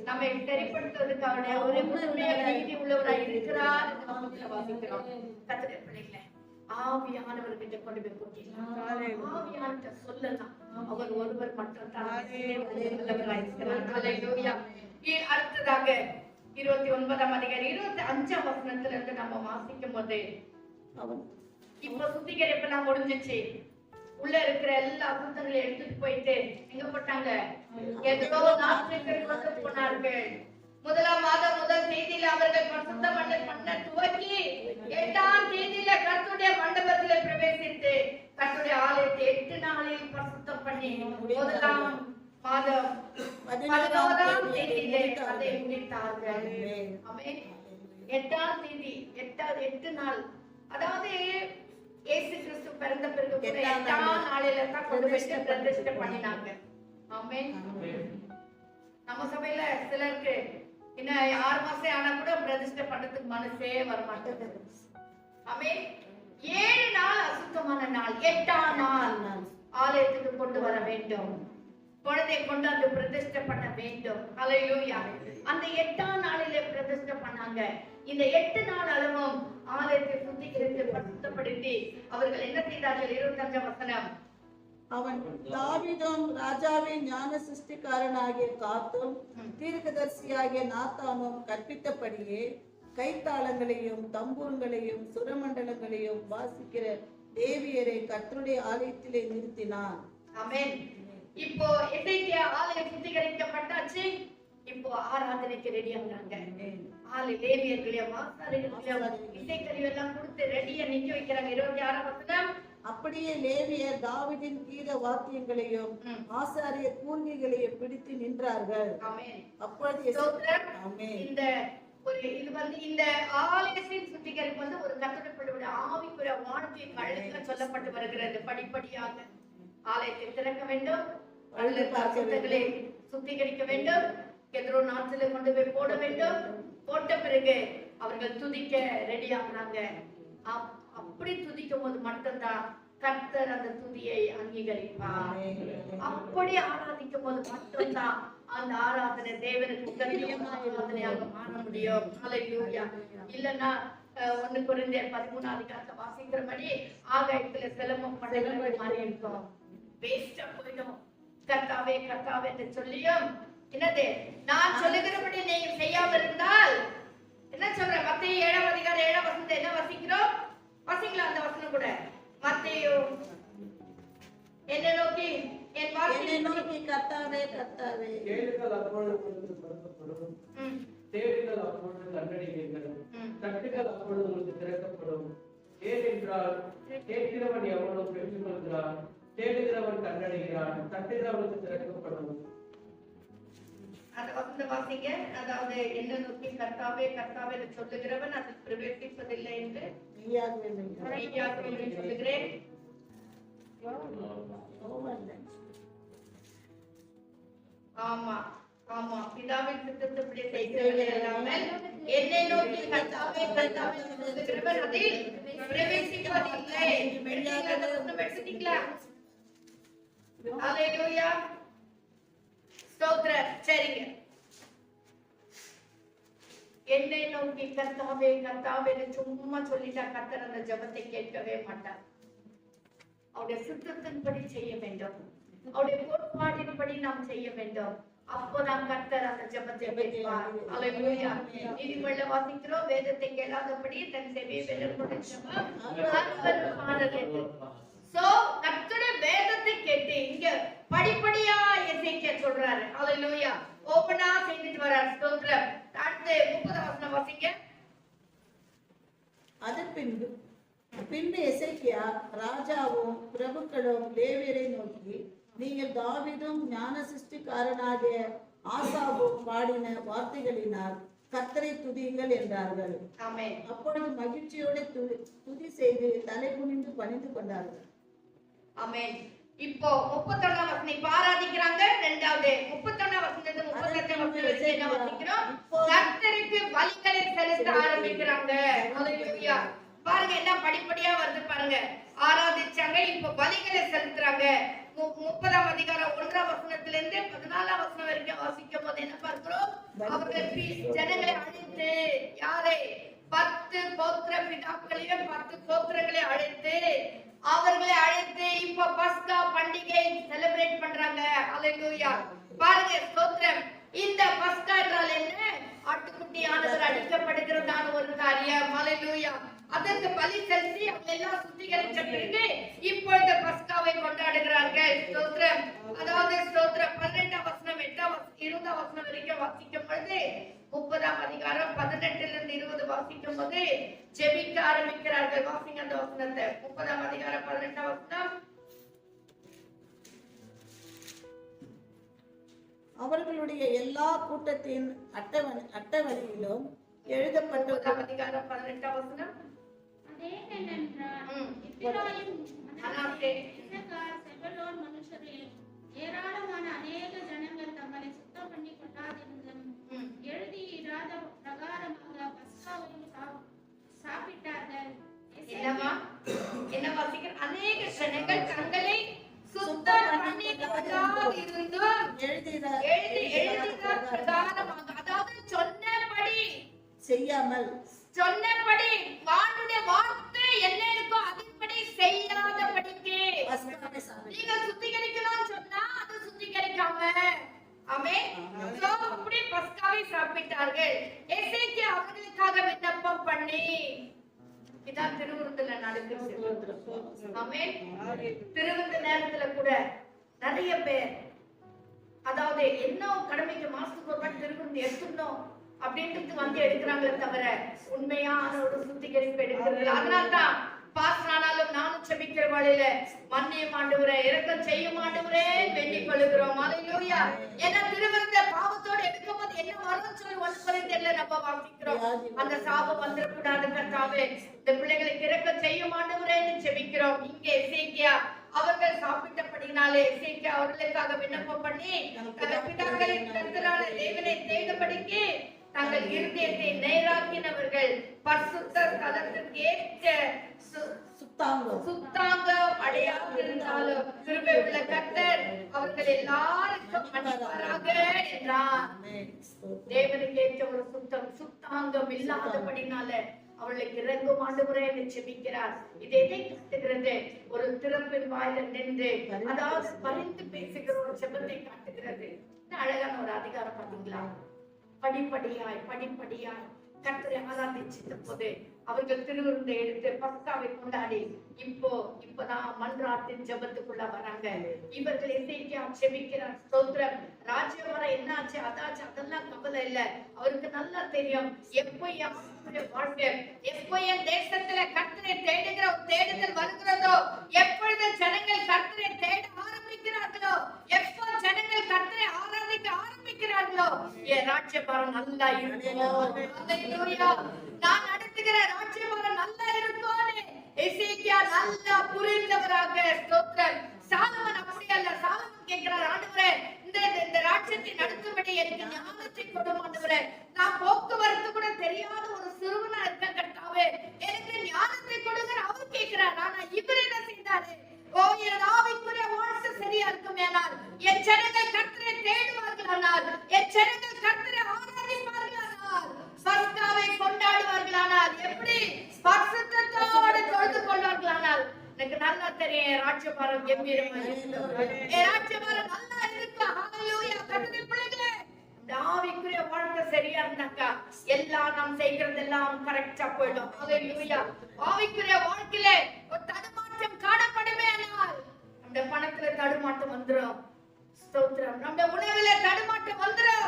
நம்மை சரிப்படுத்துவதற்கு அவருடைய ஒரு உண்மைய நீதி உள்ளவராய் இருக்கிறார் என்று வசனத்துல வாசிக்கிறோம். கர்த்தருடைய பிள்ளைகளே, ஆவியானவர்கிட்ட கொண்டு போய் கொட்டிடலாம். ஆவியானவர்கிட்ட சொல்லலாம். அவர் ஒருவர் மட்டும் தான் உள்ளவராய் இருக்கிறார். ஹல்லேலூயா. அடுத்ததாக 29ஆம் அதிகாரம் 25ஆம் வசனத்துல இருந்து நம்ம வாசிக்கும் போது, இப்ப சுத்திகரிப்பெல்லாம் முடிஞ்சிச்சு. உள்ள இருக்கிற எல்லா அசுத்தங்களையும் எடுத்துட்டு போயிட்டு எங்க போட்டாங்க? ஏதோ நாட்டுக்கு கொண்டு போனார்கள். 1ஆம் மாதம் 1 தேதியில அவர்கள் பரிசுத்தம் பண்ண துவக்கி 8ஆம் தேதியில கர்த்தருடைய மண்டபத்திலே பிரவேசித்து கர்த்தருடைய ஆலயத்தை 8 நாளில் பரிசுத்தம் பண்ணி முதலாம் மாதம் 11ஆம் தேதியிலே அதை முடித்தார்கள். ஆமென். 8ஆம் தேதி 8 நாள், அதாவது இயேசு கிறிஸ்து பிறந்த பிறகு கூட 8ஆம் நாளில தான் கொண்டு போய் பிரதிஷ்டை பண்ணினாங்க. ஆமென். நம்ம சபையில சிலருக்கு இன்னும் 6 மாசம் ஆனா கூட பிரதிஷ்டை பண்றதுக்கு மனசே வர மாட்டேங்குது. ஆமென். 7 நாள் அசுத்தமான நாள், 8ஆம் நாள் ஆலயத்துக்கு கொண்டு வர வேண்டும், குழந்தையை கொண்டு வந்து பிரதிஷ்டை பண்ண வேண்டும். ஹல்லேலூயா. அந்த 8ஆம் நாளிலே பிரதிஷ்டை பண்ணாங்க. இந்த 8 நாள் அளவும் ஆலயத்தை சுத்திகரித்து பரிசுத்தப்படுத்தி அவர்கள் என்ன செய்தார்கள்? 25ஆம் வசனம். அவன் தாவீதும் ராஜாவின் ஞான சிருஷ்டிக்காரனாகிய காத்தும் தீர்க்கதரிசியாகிய நாத்தானும் கற்பித்தபடியே கைத்தாளங்களையும் தம்பூர்களையும் சுரமண்டலங்களையும் வாசிக்கிற லேவியரை கர்த்தருடைய ஆலயத்திலே நிறுத்தினான். ஆமென். இப்போ எசேக்கியா ஆலயம் சுத்திகரிக்கப்பட்டாச்சு. இப்போ ஆராதனைக்கு ரெடி ஆகுறாங்க. லேவியர்களையும் ஆசாரியர்களையும் இசைக்கருவி எல்லாம் கொடுத்து ரெடியா நிக்க வைக்கிறாங்க. 26ஆம் வசனம். அப்படியே லேவியர் தாவீதின் கீத வாத்தியங்களையும் ஆசாரிய கூர்மைகளையும் பிடித்து நின்றார்கள். ஆமென். அப்பொழுது ஆமென். இந்த ஆலயத்தின் சுத்திகரிப்பு ஒரு கர்த்தருடைய ஆவிக்குரிய வாழ்க்கையை கழுக சொல்லப்பட்டு வருகிறது. படிப்படியாக ஆலயத்தை திறக்க வேண்டும், பரிசுத்தங்களை சுத்திகரிக்க வேண்டும், எதிரோ நாட்டில கொண்டு போய் போட வேண்டும். போட்ட பிறகு அவர்கள் துதிக்க ரெடி ஆகுறாங்க. அப்படி துதிக்கும் போது மட்டும்தான் கர்த்தர் அந்த துதியை அங்கீகரிப்பார். அப்படி ஆராதிக்கும் போது மட்டும்தான் அந்த ஆராதனை தேவனுக்கு ஆராதனையாக மாற முடியும். ஹல்லேலூயா. இல்லன்னா 1 கொரிந்தியர் 13ஆம் அதிகாரத்தை வாசிக்கிறபடி ஆகாயத்துல சிலம்பம் பண்ண மாதிரி இருக்கும், வேஸ்டா போயிடும். கர்த்தாவே கர்த்தாவே என்று சொல்லியும் என்னது நான் சொல்லுகிறபடி நீங்க செய்யாம இருந்தால் என்ன சொல்ற? மத்தேயு 7ஆம் அதிகாரம் 7ஆம் வசனத்தை என்ன வாசிக்கிறோம்? வாசிக்கலாம் அந்த வசனம் கூட. மத்தேயு என்னை நோக்கி என் வார்த்தையை கர்த்தாவே கர்த்தாவே கேளுங்கள் அப்பொழுது உங்களுக்கு கொடுக்கப்படும், தேடுங்கள் அப்பொழுது கண்டடைவீர்கள், தட்டுங்கள் அப்பொழுது உங்களுக்கு திறக்கப்படும். ஏனென்றால் கேட்கிறவன் எவனோ பெற்றுக்கொள்கிறான், தேடுகிறவன் கண்டடைகிறான், தட்டுகிறவனுக்கு திறக்கப்படும். அந்த வசனம் வாசிங்க. அதாவது என்ன நோக்கி கர்த்தாவே கர்த்தாவே என்று சொல்லுகிறவன் அதில் பிரவேசிப்பதில்லை என்று மெய்யாகவே சொல்லுகிறேன். ஆமா ஆமா, பிதாவின் சித்தத்தின்படி செய்கிறவர்கள் இல்லாமல் என்னை நோக்கி கர்த்தாவே கர்த்தாவே என்று சொல்லுகிறவன் அதில் பிரவேசிப்பதில்லை. எடுத்துட்டீங்களா? ஹல்லேலூயா. ஸ்தோத்திரம். சரிங்க. என்னை நோக்கி கர்த்தாவே கர்த்தாவே சும்மா சொல்லிட்டா கர்த்தர் அந்த ஜெபத்தை கேட்கவே மாட்டார். அவருடைய சித்தத்தின்படி செய்ய வேண்டும், அவருடைய கோட்பாடின்படி நாம் செய்ய வேண்டும். அப்போதான் கர்த்தர் அந்த ஜெபத்தை கேட்பார். ஹல்லேலூயா. நீதிமொழியில வாசிக்கிறோம், வேதத்தை கேளாதபடி தன் செவியை வெள்ளப்பட்ட ஜெபம் அருவருப்பானது. சோ கர்த்தருடைய வேதத்தை கேட்டு இங்க படிப்படியா எசேக்கியா சொல்றாரு. ஹல்லேலூயா. ஓபனா செய்துட்டு வரார். ஸ்தோத்திரம். அடுத்து 30ஆம் வசனம் வாசிங்க. அதன் பின்பு எசேக்கியா ராஜாவும் பிரபுக்களும் லேவியரை நோக்கி, நீங்கள் தாவீதும் ஞான சிருஷ்டிக்காரனாகிய ஆசாபும் பாடின வார்த்தைகளினால் கர்த்தரை துதியுங்கள் என்றார்கள். ஆமென். அப்பொழுது மகிழ்ச்சியோடு துதி செய்து தலை குனிந்து பணிந்து கொண்டார்கள். ஆமென். இப்போ 31ஆம் வசனம் இப்ப ஆராதிக்கிறாங்க. இரண்டாவது 31ஆம் வசனத்துல 32ஆம் வசனம் என்ன வாசிக்கிறோம்? கர்த்தருக்கு பலிகளை செலுத்த ஆரம்பிக்கிறாங்க. ஹல்லேலூயா. பாருங்க என்ன படிப்படியா வருது பாருங்க. ஆராதிச்சாங்க, இப்ப பலிகளை செலுத்துறாங்க. 30ஆம் அதிகாரம் 1ஆம் வசனத்துல இருந்து 14ஆம் வசனம் வரைக்கும் வாசிக்கும் போது என்ன பார்க்கிறோம்? அவர்கள் ஜனங்களை அழைத்து, யாரை? 10 கோத்திர பிதாக்களையும் 10 கோத்திரங்களை அழைத்து அவர்களை அழைத்து இப்ப பஸ்கா பண்டிகை செலிப்ரேட் பண்றாங்க. ஹல்லேலூயா. பாருங்க ஸ்தோத்திரம். இந்த பஸ்கா என்றால் என்ன? ஆட்டுக்குட்டியானவர் அடிக்கப்படுகிறதான ஒரு காரியம். ஹல்லேலூயா. அதற்கு பலி செலுத்தி அவங்க எல்லாம் சுத்திகரிச்ச பிறகு இப்பொழுது பஸ்காவை கொண்டாடுகிறார்கள். ஸ்தோத்திரம். அதாவது ஸ்தோத்திரம் 12ஆம் வசனம் 20ஆம் வசனம் வரைக்கும் வாசிக்கும் பொழுது 30ஆம் அதிகாரம் 18 இருந்து 20 வாசிக்கும் போது ஜெபிக்க ஆரம்பிக்கிறார்கள். வாசிங்க அந்த வசனத்தை. 30ஆம் அதிகாரம் 18ஆம் வசனம். அவர்களுடைய எல்லா கூட்டத்தின் அட்டவணையிலும் எழுதப்பட்ட அதிகாரம் 18 வசனம். அதேனென்றால் எப்பிராயீம், மனாசே, இசக்கார், செபுலோன் மனுஷரே, ஏராளமான அநேக ஜனங்கள் தங்களை சுத்தம் பண்ணிக் கொள்ளாதிருந்தும் எழுதியிராத பிரகாரமாக பஸ்காவையும் சாப்பிட்டார்கள். என்னவா? என்ன வாசிக்கிறோம்? அநேக ஜனங்கள் தங்களை சுத்தம் பண்ணிக் கொள்ளாதிருந்தும் எழுதின பிரகாரமாக, அதாவது சொன்னபடி சொன்னபடி வானுடைய வார்த்தை என்ன இருக்கோ அதன்படி செய்யாதபடிக்கு நீங்க சுத்திகரிக்கணும்னு சொன்னா அது சுத்திகரிக்காம, ஆமென். சோ அப்படி பஸ்காவை சாப்பிட்டார்கள். எசேக்கியா அவர்களுக்காக விண்ணப்பம் பண்ணி, இதான் திருவிருந்துல நடக்குது. ஆமென். திருவிருந்து நேரத்துல கூட நிறைய பேர், அதாவது என்ன கடமைக்கு மாசத்துக்கு ஒரு வாட்டி திருவிருந்து எடுத்துடணும் அப்படின்றது வந்து எடுக்கிறாங்களே தவிர உண்மையான ஒரு சுத்திகரிப்பு எடுக்கிறது. அதனால்தான் பாஸ்டர் ஆனாலும் நானும் செபிக்கிற வழியில மன்னியும் ஆண்டவரே, இரக்கம் செய்யும் ஆண்டவரே வேண்டிக் கொள்ளுகிறோம். அல்லேலூயா. ஏன்னா திருவிருந்த பாவத்தோடு எடுக்கும்போது என்ன வரும்னு சொல்லி 1 கொரிந்தியர்ல நம்ம வாசிக்கிறோம். அந்த சாபம் வந்துடக்கூடாது கர்த்தாவே, இந்த பிள்ளைகளுக்கு இரக்கம் செய்யும் ஆண்டவரேன்னு செபிக்கிறோம். இங்கே எசேக்கியா அவர்கள் சாப்பிட்டபடினாலே எசேக்கியா அவர்களுக்காக விண்ணப்பம் பண்ணி தங்கள் பிதாக்களின் கர்த்தரான தேவனை தேடும்படிக்கு தங்கள் இருதயத்தை நேராக்கினவர்கள் பரிசுத்த ஸ்தலத்திற்கு ஏற்ற சுத்தாங்கம் அடையாதிருந்தாலும் கிருபை உள்ள கர்த்தர் அவர்கள் எல்லாருக்கும் மன்னிப்பாராக என்றார். தேவனுக்கு ஏற்ற ஒரு சுத்தாங்கம் இல்லாதபடினால அவளுக்கு இறங்கும் ஆண்டவரே என்று செபிக்கிறார். இது எதை காட்டுகிறது? ஒரு திறப்பின் வாயில நின்று, அதாவது பரிந்து பேசுகிற ஒரு செபத்தை காட்டுகிறது. அழகான ஒரு அதிகாரம் பாத்தீங்களா? படிப்படியாய் கர்த்தரை ஆராதிச்சிட்ட போது அவர்கள் திருவிருந்தை எடுத்து பஸ்காவை கொண்டாடி இப்பதான் மன்றாட்டின் ஜெபத்துக்குள்ள வராங்க. இவர்கள் எசேக்கியா செபிக்கிறார். ஸ்தோத்திரம். ராஜ்யம் வர என்ன ஆச்சு அதாச்சு அதெல்லாம் கவலை இல்ல. அவருக்கு நல்லா தெரியும் எப்போ என் வாழ்க்கை, எப்போ என் தேசத்துல கர்த்தரை தேடுகிற ஒரு தேடுதல் வருகிறதோ, எப்பொழுது ஜனங்கள் கர்த்தரை தேட ஆரம்பிக்கிறார்களோ, எப்போ ஜனங்கள் கர்த்தரை ஆராதிக்க ஆரம்பிக்கிறார்களோ என் ராஜ்யபாரம் நல்லா இருக்கும். அல்லேலூயா. நான் நடத்துகிற ராஜ்யபாரம் நல்லா இருக்கும்னு எசேக்கியா நல்லா புரிந்தவராக. ஸ்தோத்திரம். சாலமன் அப்படி அல்ல. சாலமன் கேட்கிறார், ஆண்டவரே இந்த ராஜ்யத்தை நடத்தும்படி எனக்கு ஞானத்தை கொடும் ஆண்டவரே. நான் போக்குவரத்து கூட தெரியாத ஒரு சிறுவனா இருக்க கர்த்தாவே, எனக்கு ஞானத்தை கொடுங்க அவர் கேட்கிறார். ஆனா இவர் என்ன செய்தாரு? ஓ என் ஆவிக்குரிய வாழ்க்கை சரியா இருக்கும். ஏனால் என் ஜனங்கள் கர்த்தரை தேடுவார்களானால், என் ஜனங்கள் கர்த்தரை ஆராதிப்பார்களானால், பஸ்காவை கொண்டாடுவார்களானால், எப்படி பரிசுத்தத்தோடு தொழுது கொள்வார்களானால், எனக்கு நல்லா தெரியும் ராஜ்யபாரம் கம்பீரமா ராஜ்யபாரம் நல்லா இருக்கு. ஹalleluya. கர்த்தருடைய பிள்ளைகளே, ஆவிக்குரிய வாழ்க்கை சரியா இருந்தாக்கா எல்லாம் நாம் செய்கிறதெல்லாம் கரெக்டா போயிடும். ஹalleluya. ஆவிக்குரிய வாழ்க்கையில ஒரு தடுமாற்றம் காணப்படுமே ஆனால் நம்ம பணத்துல தடுமாற்றம் வந்துரும். ஸ்தோத்திரம். நம்ம உணவில தடுமாற்றம் வந்துரும்,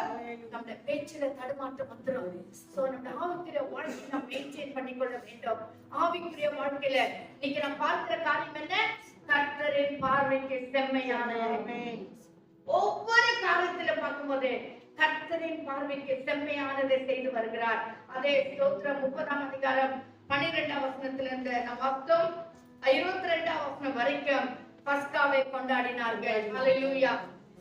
நம்ம பேச்சில தடுமாற்றம் வந்துரும். சோ நம்ம ஆவிக்குரிய வாழ்க்கையை நாம் மெயின்டைன் பண்ணிக்கொள்ள வேண்டும். ஆவிக்குரிய வாழ்க்கையில இன்னைக்கு நாம் பார்க்கிற காரியம் என்ன? கர்த்தரின் பார்வைக்கு செம்மையானது. ஒவ்வொரு காரியத்துல பார்க்கும்போது கர்த்தரின் பார்வைக்கு செம்மையானதை செய்து வருகிறார். அதே ஸ்தோத்திரம். 30ஆம் அதிகாரம் 12ஆம் வசனத்திலிருந்து நாம் பார்த்தோம் 22ஆம் வசனம் வரைக்கும் பஸ்காவை கொண்டாடினார்கள். ஹalleluya.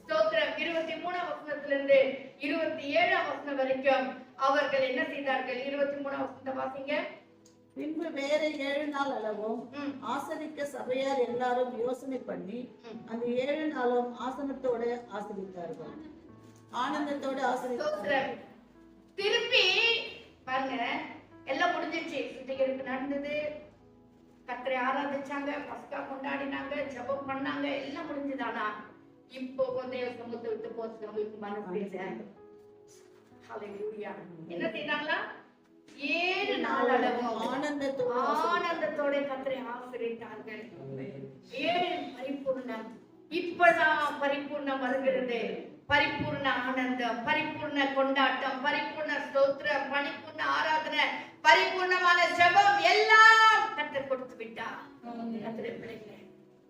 ஸ்தோத்திரம். 23ஆம் வசனத்திலிருந்து 27ஆம் வசனம் வரைக்கும் அவர்கள் என்ன செய்தார்கள்? 23ஆம் வசனத்தை வாசிங்க. பின்பு வேற 7 நாள் அளவும் ஆசரிக்க சபையார் எல்லாரும் யோசனை பண்ணி அந்த 7 நாளும் ஆசனத்தோட ஆசரித்தார்கள், ஆனந்தத்தோட ஆசரித்தார்கள். திருப்பி பாருங்க, எல்லாம் முடிஞ்சிச்சு. சுத்திகரிப்பு நடந்தது, கர்த்தரை ஆராதிச்சாங்க, பஸ்கா கொண்டாடினாங்க, ஜெபம் பண்ணாங்க, எல்லாம் முடிஞ்சதானா இப்போ தேவ சமூகத்தை விட்டு போறதுக்கு அவங்களுக்கு மனசு இல்லை. ஹalleluya. என்ன செய்தாங்களா? 7 நாள் அளவு ஆனந்தத்தோட கர்த்தரை ஆசரித்தார்கள். 7 பரிபூர்ணம். இப்பதான் பரிபூர்ணம் வருகிறது. பரிபூர்ண ஆனந்தம், பரிபூர்ண கொண்டாட்டம், பரிபூர்ண ஸ்தோத்திரம், பரிபூர்ண ஆராதனை, பரிபூர்ணமான ஜெபம் எல்லாம் கர்த்தர் கொடுத்து விட்டார். கர்த்தருடைய பிள்ளைகளே,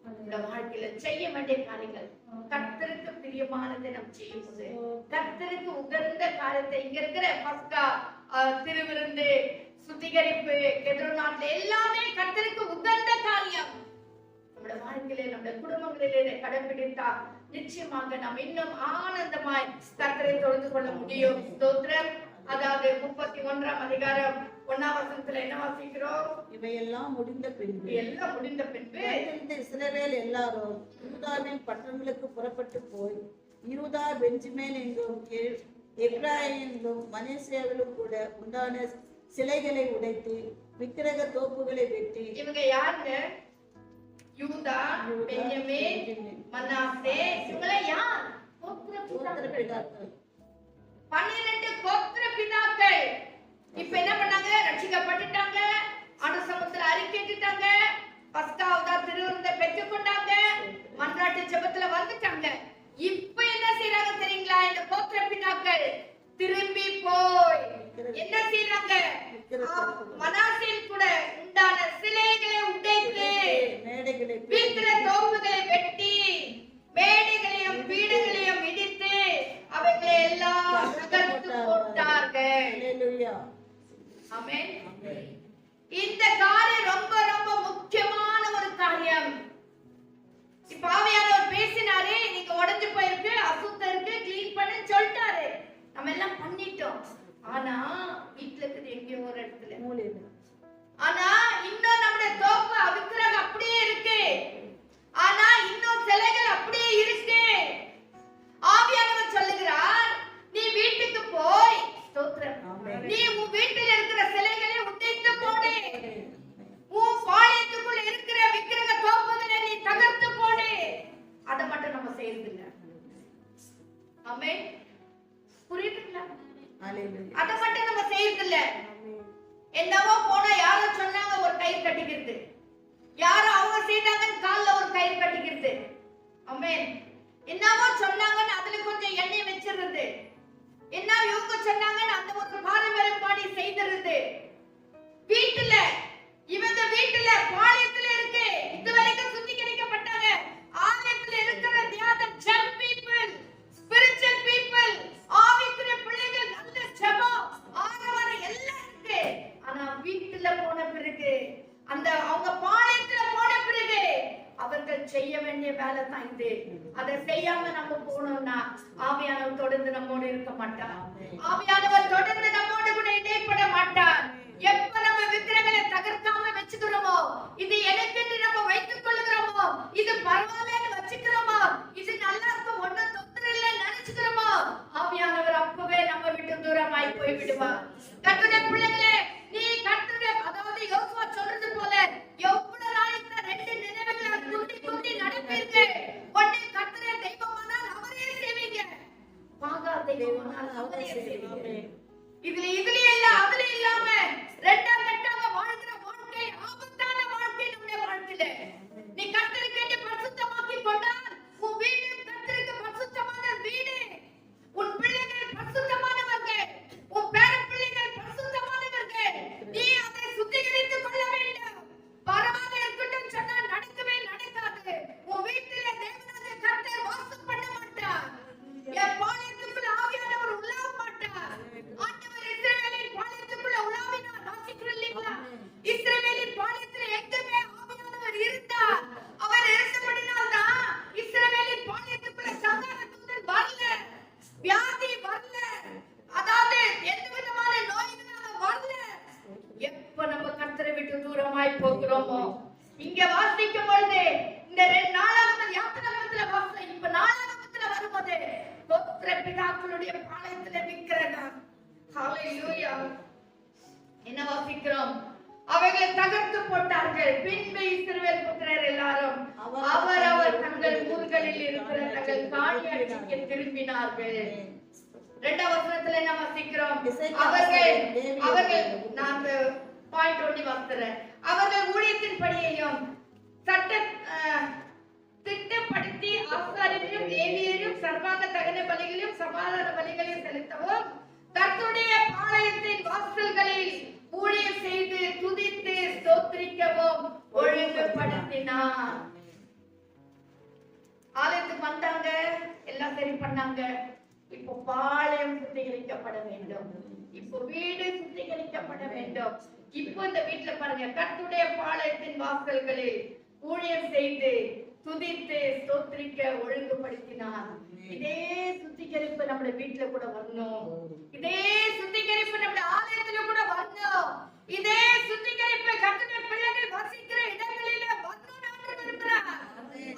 நம்முடைய வாழ்க்கையில செய்ய வேண்டிய காரியங்கள் கர்த்தருக்கு பிரியமானதை நாம் செய்யும்போது கர்த்தருக்கு உகந்த காரியத்தை இங்க இருக்கிற பஸ்கா திருவிருந்து சுத்திகரிப்பு கெதுருநாட்ல எல்லாமே கர்த்தருக்கு உகந்த காரியம். நம்முடைய வாழ்க்கையிலே நம்முடைய குடும்பங்களிலே கடைபிடித்தா நிச்சயமாக நாம் இன்னும் ஆனந்தமாய் கர்த்தரை தொழுது கொள்ள முடியும். ஸ்தோத்திரம். அதாவது 31ஆம் அதிகாரம் 1ஆம் வசனத்துல என்ன வாசிக்கிறோம்? இவையெல்லாம் முடிந்த பின்பு இஸ்ரவேல் எல்லாரும் யூதாவின் பட்டணங்களுக்கு புறப்பட்டு போய் யூதா பெஞ்சமின் எங்கும் எப்ராயிம் எங்கும் மனேசேவிலும் கூட உண்டான சிலைகளை உடைத்து விக்கிரக தோப்புகளை வெட்டி. இவங்க யாருங்க? யூதா, பென்யமீன், மனாசே. இவங்க யார்? கோத்திர பிதாக்கள். 12 கோத்திர பிதாக்கள். இப்ப என்ன பண்ணாங்க? ரட்சிக்கப்பட்டுட்டாங்க, அனுசமத்துல அறிக்கைட்டாங்க, பஸ்காவுதா திருவிருந்தை பெற்றுக் கொண்டாங்க, மன்றாட்டு ஜெபத்துல வந்துட்டாங்க. இப்ப என்ன செய்யறாங்க தெரியுங்களா? இந்த கோத்திர பிதாக்கள் திரும்பி போய் என்ன செய்யறாங்க? மனாசேல் கூட உண்டான சிலைகளை உடைத்து விக்கிர தோப்புகளை வெட்டி மேடைகளையும் பீடங்களையும் இடித்து அவைகளை எல்லாம் தகர்த்து போட்டார்கள். ஆமென். இந்த காரியம் ரொம்ப ரொம்ப முக்கியமான ஒரு காரியம். இப்ப ஆவியானவர் பேசினாரே, நீங்க உடைஞ்சு போயிருக்கு, அசுத்தம் இருக்கு, க்ளீன் பண்ணு சொல்லிட்டாரு. நம்ம எல்லாம் பண்ணிட்டோம். ஆனா வீட்டுல இருக்குது எங்கேயோ ஒரு இடத்துல மூலையில. ஆனா இன்னும் நம்முடைய தோப்பு அவிக்கிரகம் அப்படியே இருக்கு. ஆனா இன்னும் சிலைகள் அப்படியே இருக்கு. ஆவியானவர் சொல்லுகிறார், நீ வீட்டுக்கு போய் நீ உன் வீட்டில் இருக்கிற சிலைகளை உடைத்து போடு. உன் பாளையத்துக்குள்ள இருக்கிற விக்கிரக தோப்புகளை நீ தகர்த்து போடு. அதை மட்டும் நம்ம செய்யறது இல்ல. ஆமென். புரியுதுங்களா? அதை மட்டும் நம்ம செய்யறது இல்ல. என்னவோ போனா யாரோ சொன்னாங்க ஒரு கயிறு கட்டிக்கிறது, யாரோ அவங்க செய்தாங்கன்னு கால்ல ஒரு கயிறு கட்டிக்கிறது. ஆமென். என்னவோ சொன்னாங்கன்னு அதுல கொஞ்சம் எண்ணெய் வச்சிருது, என்ன இவங்க சொன்னாங்கன்னு அந்த ஒரு பாரம்பரியம் பாடி செய்திருது. வீட்டுல இவங்க வீட்டுல பாளையத்துல இருக்கு, இதுவரைக்கும் சுத்திகரிக்கப்பட்டாங்க. ஆலயத்துல இருக்கிற தியாத ஜன் பீப்பிள், ஸ்பிரிச்சுவல் பீப்பிள், ஆவிக்குரிய பிள்ளைகள், நல்ல ஜெபம் ஆராதனை எல்லாம் இருக்கு. ஆனா வீட்டுல போன பிறகு அந்த அவங்க பாளையத்துல போன பிறகு அவர்கள் செய்ய வேண்டிய வேலை தான் இது. அதை செய்யாம நம்ம போனோம்னா ஆவியானவர் தொடர்ந்து நம்மோடு இருக்க மாட்டார். ஆவியானவர் தொடர்ந்து நம்மோடு கூட இடைப்பட மாட்டார். எப்ப நம்ம விக்கிரங்களை தகர்க்காம வச்சுக்கிறோமோ, இது எனக்கு நம்ம வைத்துக் கொள்ளுகிறோமோ, இது பரவாயில்லன்னு வச்சுக்கிறோமோ, இது நல்லா இருக்கும் ஒன்னும் தொந்தரவு இல்லை நினைச்சுக்கிறோமோ, ஆவியானவர் அப்பவே நம்ம விட்டு தூரமாய் போய் விடுவார். கர்த்தருடைய பிள்ளைகளே, நீ கர்த்தருடைய அதாவது யோசுவா சொல்றது போல எவ்வளவு நாளைக்கு ரெண்டு நினைவுகளை கூட்டி நடப்பீங்க. ஒண்ணு கர்த்தரே தெய்வமானால் அவரே செய்வீங்க, பாகா தெய்வமானால் அவரே செய்வீங்க. இதுல இல்ல அதுல இல்லாம ரெண்டாம் கட்டாக வாழ்கிற வாழ்க்கை ஆபத்தான வாழ்க்கை நம்முடைய வாழ்க்கையில. நீ கர்த்தருக்கு பரிசுத்தமாக்கி கொண்டால் உன் வீடு கர்த்தருக்கு பரிசுத்தமான வீடு, உன் பிள்ளைகள் பரிசுத்தமானவர்கள், உன் பேர பிள்ளைகள் பரிசுத்தமானவர்கள். நீ அதை சுத்திகரித்துக் கொள்ள வேண்டும். பரவாயில்லை இருக்கட்டும் சொன்னா நடக்கவே நடக்காது. உன் வீட்டில தேவனாகிய கர்த்தர் வாசம் பண்ண மாட்டார். என் பாளையத்துக்குள்ள ஆவியானவர் உலாவ மாட்டார். ஆண்டவர் இஸ்ரவேலின் பாளையத்துக்குள்ள உலாவினார். வாசிக்கிறோம் இல்லைங்களா? இஸ்ரவேலின் பாளையத்துல எங்குமே ஆவியானவர் இருந்தார். அவர் இருந்தபடினால்தான் இஸ்ரவேலின் பாளையத்துக்குள்ள சங்கார தூதன் வரல, வியாதி வரல, அதாவது எந்த விதமான நோய்களாக வரல. எப்ப நம்ம கர்த்தரை விட்டு தூரமாய் போகிறோமோ, இங்க வாசிக்கும் பொழுது இந்த 2 நாளாகம யாத்திராகமத்துல வாசிச்சோம். இப்ப நாளாகமத்துல வரும்போது கோத்திர பிதாக்களுடைய பாளையத்துல விக்கிரகம். ஹalleluya. என்ன வாசிக்கிறோம்? அவைகளை தகர்த்து போட்டார்கள். பின்பு இஸ்ரவேல் புத்திரர் எல்லாரும் அவரவர் தங்கள் ஊர்களில் இருக்கிற தங்கள் காணியாட்சிக்கு திரும்பினார்கள். 2ஆம் வசனத்துல என்ன வாசிக்கிறோம்? அவர்கள் நான் பாயிண்ட் ஒண்ணி வாசிக்கிறேன். அவர்கள் ஊழியத்தின் படியையும் திட்டப்படுத்தி ஆசாரியரையும் லேவியரையும் சர்வாங்க தகன பலிகளையும் சமாதான பலிகளையும் செலுத்தவும் கர்த்தருடைய பாளையத்தின் வாசல்களில் ஊழியம் செய்து துதித்து ஸ்தோத்திரிக்கவும் ஒழுங்குபடுத்தினார். ஆலயத்துக்கு வந்தாங்க, எல்லாம் சரி பண்ணாங்க. இப்போ பாளையம் சுத்திகரிக்கப்பட வேண்டும், இப்போ வீடு சுத்திகரிக்கப்பட வேண்டும். இப்போ இந்த வீட்டுல பாருங்க, கர்த்தருடைய பாளையத்தின் வாசல்களில் ஊழியம் செய்து துதித்து ஸ்தோத்திரிக்க ஒழுங்குபடுத்தினார். இதே சுத்திகரிப்பு நம்முடைய வீட்டுல கூட வரணும். இதே சுத்திகரிப்பு நம்முடைய ஆலயத்துல கூட வரணும். இதே சுத்திகரிப்பு கர்த்தருடைய பிள்ளைகள் வசிக்கிற இடங்களில வரணும். ஆண்டவர் விரும்புகிறார்.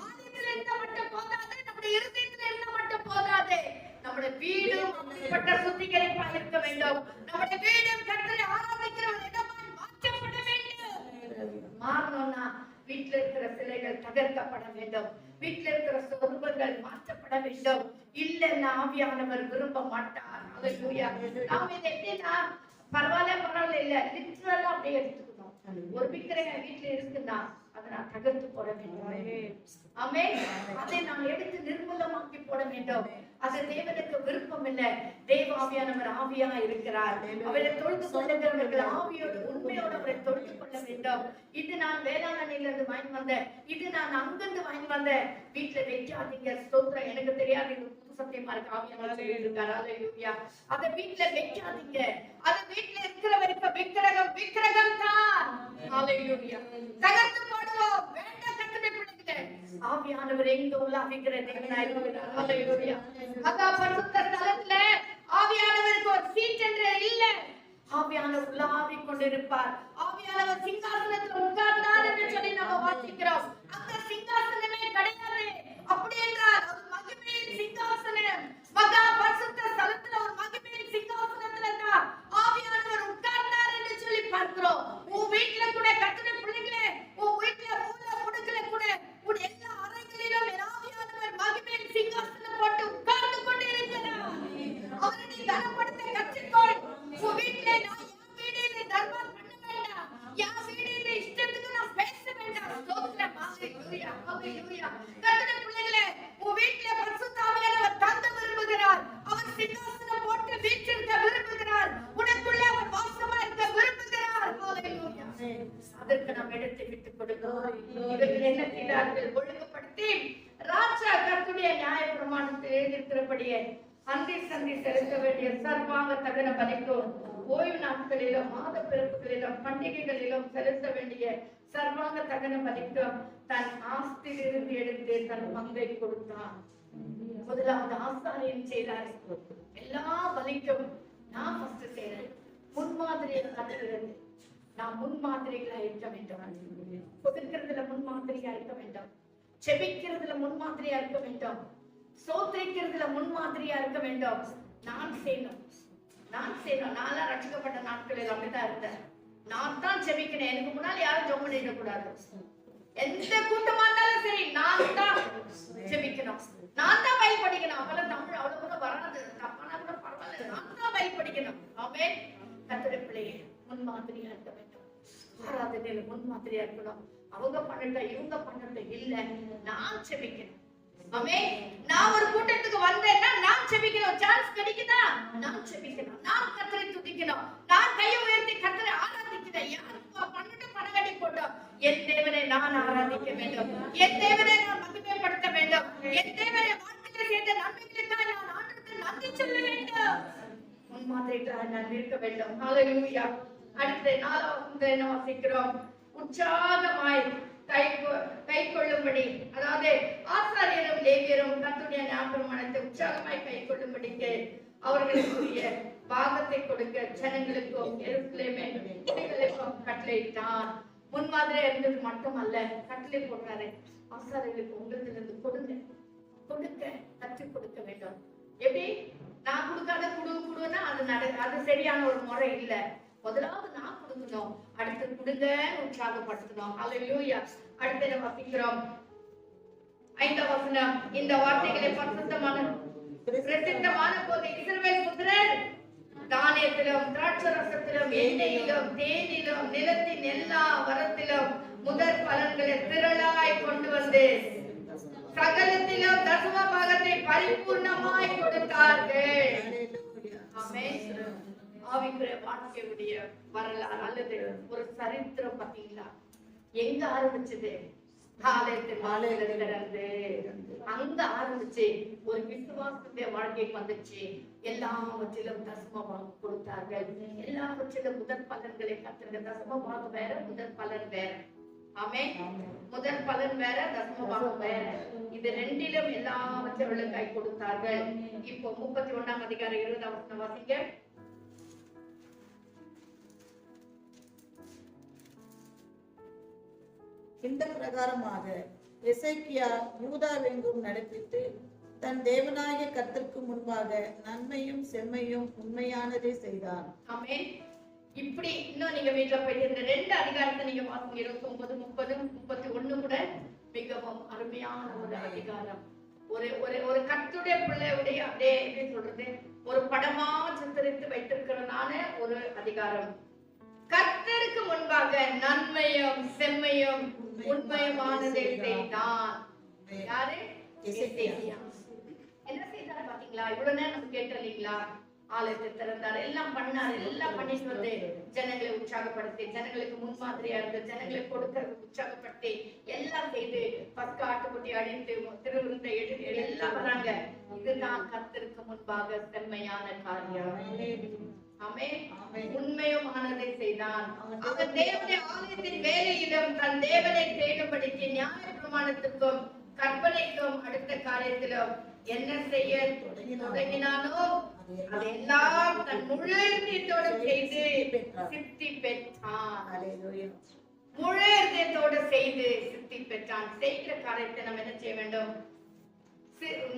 ஆலயத்துல இருந்தா மட்டும் போதாது, நம்முடைய இருதயத்துல இருந்தா மட்டும் போதாது, நம்முடைய வீடும் அப்படிப்பட்ட சுத்திகரிப்பா இருக்க வேண்டும். நம்முடைய வீடும் கர்த்தரை ஆராதிக்கிற ஒரு இடமாய் மாற்றப்பட வேண்டும். மாறணும்னா வீட்டில் இருக்கிற சிலைகள் தகர்க்கப்பட வேண்டும், வீட்டில் இருக்கிற சொருபங்கள் மாற்றப்பட வேண்டும். இல்லைன்னா ஆவியானவர் விரும்ப மாட்டார். அல்லேலூயா. நாம இதை எப்படின்னா பரவாயில்ல இல்ல, லிட்டரலா அப்படியே எடுத்துக்கணும். ஒரு விக்கிரகம் வீட்டுல இருக்குன்னா அதை நான் தகர்த்து போட வேண்டும். ஆமென். அதை நான் எடுத்து நிர்மூலமாக்கி போட வேண்டும். அது தேவனுக்கு விருப்பம் இல்லை. தேவ ஆவியானவர் ஆவியா இருக்கிறார். அவரை தொழுது கொள்ளுகிறவர்கள் ஆவியோடு உண்மையோடு அவரை தொழுது கொள்ள வேண்டும். இது நான் வேளாங்கண்ணில இருந்து வாங்கி வந்தேன், இது நான் அங்கிருந்து வாங்கி வந்தேன், வீட்டுல வைக்காதீங்க. ஸ்தோத்திரம். எனக்கு தெரியாது, இது புது சத்தியமா இருக்கு. ஆவியானவர் சொல்லியிருக்காரு. அல்லேலூயா. அதை வீட்டுல வைக்காதீங்க. அது வீட்டுல இருக்கிற வரைக்கும் விக்கிரகம் தான். அல்லேலூயா. தகர்த்து போடுவோம். வேண்டாம் கர்த்தருடைய பிள்ளைகளே. ஆவியானவர் எங்க உலாவிக்கிற தேவனாய் இருக்கிறார். அல்லேலூயா. மகா பரிசுத்த ஸ்தலத்துல ஆவியானவருக்கு ஒரு சீட் என்று இல்ல. ஆவியானவர் உலாவிக் கொண்டிருப்பார். ஆவியானவர் சிங்காசனத்தில் உட்கார்ந்தார் என்று சொல்லி நம்ம வாசிக்கிறோம். அங்க சிங்காசனமே கிடையாது. அப்படி என்றால் அது மகிமையின் சிங்காசனம். மகா பரிசுத்த ஸ்தலத்துல ஒரு மகிமையின் சிங்காசனத்துல தான் ஆவியானவர் உட்கார்ந்தார் என்று சொல்லி பார்க்கிறோம். உன் வீட்டுல கூட கர்த்தருடைய பிள்ளைகளே, உன் வீட்டுல மூல முடுக்குல கூட உன் எல்லா அறைகளிலும் ஆவியானவர் மகிமையின் சிங்காசனம் போட்டு உட்கார்ந்து கொண்டு இருக்கிறார். அவரை நீ கனப்படுத்த கற்றுக்கொள். உன் வீட்டுல நான் என் வீடு தர்மம் பண்ண வேண்டாம், என் வீடு இஷ்டத்துக்கு நான் பேச வேண்டாம். ஸ்தோத்திரம். அல்லேலூயா. அல்லேலூயா. கர்த்தருடைய பிள்ளைகளே, உன் வீட்டுல பரிசுத்த ஆவியானவர் தங்க விரும்புகிறார். அவர் சிங்காசனம் போட்டு வீற்றிருக்க விரும்புகிறார். உனக்குள்ள அவர் வாசமா இருக்க விரும்புகிறார். அல்லேலூயா. அதற்கு நாம் இடத்தை விட்டுக் கொடுக்கிறோம். இவர்கள் என்ன செய்தார்கள்? ஒழுங்குபடுத்தி ராஜா கர்த்தருடைய நியாய பிரமாணத்தில் எழுதியிருக்கிறபடியே அந்தி சந்தி செலுத்த வேண்டிய சர்வாங்க தகன பலிக்கும் ஓய்வு நாட்களிலும் மாத பிறப்புகளிலும் பண்டிகைகளிலும் செலுத்த வேண்டிய சர்வாங்க தகன பலிக்கும் தன் ஆஸ்தியிலிருந்து எடுத்து தன் பங்கை கொடுத்தான். முதலாவது ஆசாரியன் செய்தார். எல்லா பலிக்கும் நான் ஃபர்ஸ்ட் செய்றேன். முன்மாதிரியை காட்டுகிறது. நாம் முன்மாதிரிகளா இருக்க வேண்டும். கொடுக்கிறதுல முன்மாதிரியா இருக்க வேண்டும். செபிக்கிறதுல முன்மாதிரியா இருக்க வேண்டும். சோத்திரிக்கிறதுல முன்மாதிரியா இருக்க வேண்டும். நான் செய்யணும். நான்லாம் ரட்சிக்கப்பட்ட நாட்களில் அப்படித்தான் இருந்தேன். நான் தான் செபிக்கிறேன். எனக்கு முன்னாடி யாரும் ஜெபம் பண்ணிட கூடாது. எந்த கூட்டமா இருந்தாலும் சரி, நான் தான் செபிக்கணும், நான் தான் பைபிள் படிக்கணும். அப்பெல்லாம் தமிழ் அவ்வளவு கூட வராது, தப்பானா கூட பரவாயில்ல, நான் தான் பைபிள் படிக்கணும். ஆமென். கர்த்தருடைய பிள்ளையே, முன்மாதிரியா இருக்க வேண்டும். ஆராதனையில முன்மாதிரியா இருக்கணும். அவங்க பண்ணட்ட இவங்க பண்ணட்ட இல்ல, நான் செபிக்கணும். ஆமென். நான் ஒரு கூட்டத்துக்கு வந்தேன்னா நான் செபிக்கணும். சான்ஸ் கிடைக்குதா? நான் செபிக்கணும். நான் கர்த்தரை துதிக்கணும். நான் கையை உயர்த்தி கர்த்தரை ஆராதிக்கிறேன். யாருக்கு பண்ணிட்டு பணகட்டி போட்டோம். என் தேவனை நான் ஆராதிக்க வேண்டும். என் தேவனை நான் மகிமைப்படுத்த வேண்டும். என் தேவனை வாழ்க்கையில செய்த நன்மைகளுக்காக நான் ஆண்டவருக்கு நன்றி சொல்ல வேண்டும். முன்மாதிரிகளாக நான் இருக்க வேண்டும். ஹல்லேலூயா. அடுத்த 4வது வாசிக்கிறோம். உற்சாகமாய் கை கொள்ளும்படி, அதாவது ஆசாரியரும் லேவியரும் கர்த்தருடைய நியாயப்பிரமாணத்தை உற்சாகமாய் கை கொள்ளும்படிக்கு அவர்களுக்குரிய பாகத்தை கொடுக்க ஜனங்களுக்கும் எருசலேமுக்கும் கட்டளையிட்டான். முன்மாதிரியா இருந்தது மட்டுமல்ல, கட்டளை போட்டாரு. ஆசாரியர்களுக்கு உங்களிடத்திலிருந்து கொடுக்க கற்றுக் கொடுக்க வேண்டும். எப்படி? நான் கொடுக்காத குடுன்னா அது சரியான ஒரு முறை இல்ல. முதலாவது நான் கொடுக்கணும், அடுத்து கொடுங்க உற்சாகப்படுத்தணும். ஹல்லேலூயா. அடுத்து வாசிக்கிறோம் 5ஆம் வசனம். இந்த வார்த்தைகளை பிரசித்தமான போது இஸ்ரவேல் புத்திரர் தானியத்திலும் திராட்சரசத்திலும் எண்ணெயிலும் தேனிலும் நிலத்தின் எல்லா வரத்திலும் முதற் பலன்களை திரளாய் கொண்டு வந்து சகலத்திலும் தசம பாகத்தை பரிபூர்ணமாய் கொடுத்தார்கள். ஆமென். ஆவிக்குரிய வாழ்க்கையுடைய வரலாறு அல்லது ஒரு சரித்திரம் பார்த்தீங்களா? எங்க ஆரம்பிச்சது? ஆலயத்தின் வாசல்கள் திறந்து அங்க ஆரம்பிச்சு ஒரு விசுவாசத்துடைய வாழ்க்கைக்கு வந்துச்சு. எல்லாவற்றிலும் தசமபாகம் கொடுத்தார்கள். எல்லாவற்றிலும் முதற் பலன்களை கத்துங்க. தசமபாகம் வேற, முதற் பலன் வேற. ஆமென். முதற் பலன் வேற, தசமபாகம் வேற. இது ரெண்டிலும் எல்லாவற்றையும் கை கொடுத்தார்கள். இப்போ 31ஆம் அதிகாரம் 20ஆம் வசனம் வாசிங்க. இந்த பிரகாரமாக எசேக்கியா யூதாவெங்கும் நடப்பித்து தன் தேவனாகிய கர்த்தருக்கு முன்பாக நன்மையும் செம்மையும் உண்மையானதை செய்தான். ஆமென். இப்படி இன்னும் நீங்க வீட்டுல போயிட்டு இந்த 2 அதிகாரத்தை நீங்க வாசிங்க. 29, 30, 31 கூட மிகவும் அருமையான ஒரு அதிகாரம். ஒரு கர்த்தருடைய பிள்ளையுடைய அப்படியே எப்படி சொல்றது, ஒரு படமா சித்தரித்து வைத்திருக்கிறதான ஒரு அதிகாரம். கர்த்தருக்கு முன்பாக நன்மையும் செம்மையும் உண்மையுமானதை செய்தான். யாரு? எசேக்கியா. என்ன செய்தார் பாத்தீங்களா? இவ்வளவு நேரம் நம்ம கேட்டீங்களா? ஆலயத்தை திறந்தார், எல்லாம் பண்ணாரு, எல்லாம் பண்ணிட்டு வந்து ஜனங்களை உற்சாகப்படுத்தி, ஜனங்களுக்கு முன்மாதிரியா இருந்து, ஜனங்களை கொடுக்கறது உற்சாகப்படுத்தி, எல்லாம் செய்து பக்க ஆட்டுக்குட்டி அடித்து திருவிருந்தை எழுதி எல்லாம் வராங்க. இதுதான் கர்த்தருக்கு முன்பாக செம்மையான காரியம். ஆமென். உண்மையுமானதை செய்தான். அவன் தேவனுடைய ஆலயத்தின் வேலையிலும் தன் தேவனை தேடும்படிக்கு நியாய பிரமாணத்துக்கும் கற்பனைக்கும் அடுத்த காரியத்திலும் என்ன செய்ய தொடங்கினானோ அதெல்லாம் தன் முழு இதயத்தோடு செய்து சித்தி பெற்றான். முழு இதயத்தோடு செய்து சித்தி பெற்றான். செய்கிற காரியத்தை நம்ம என்ன செய்ய வேண்டும்?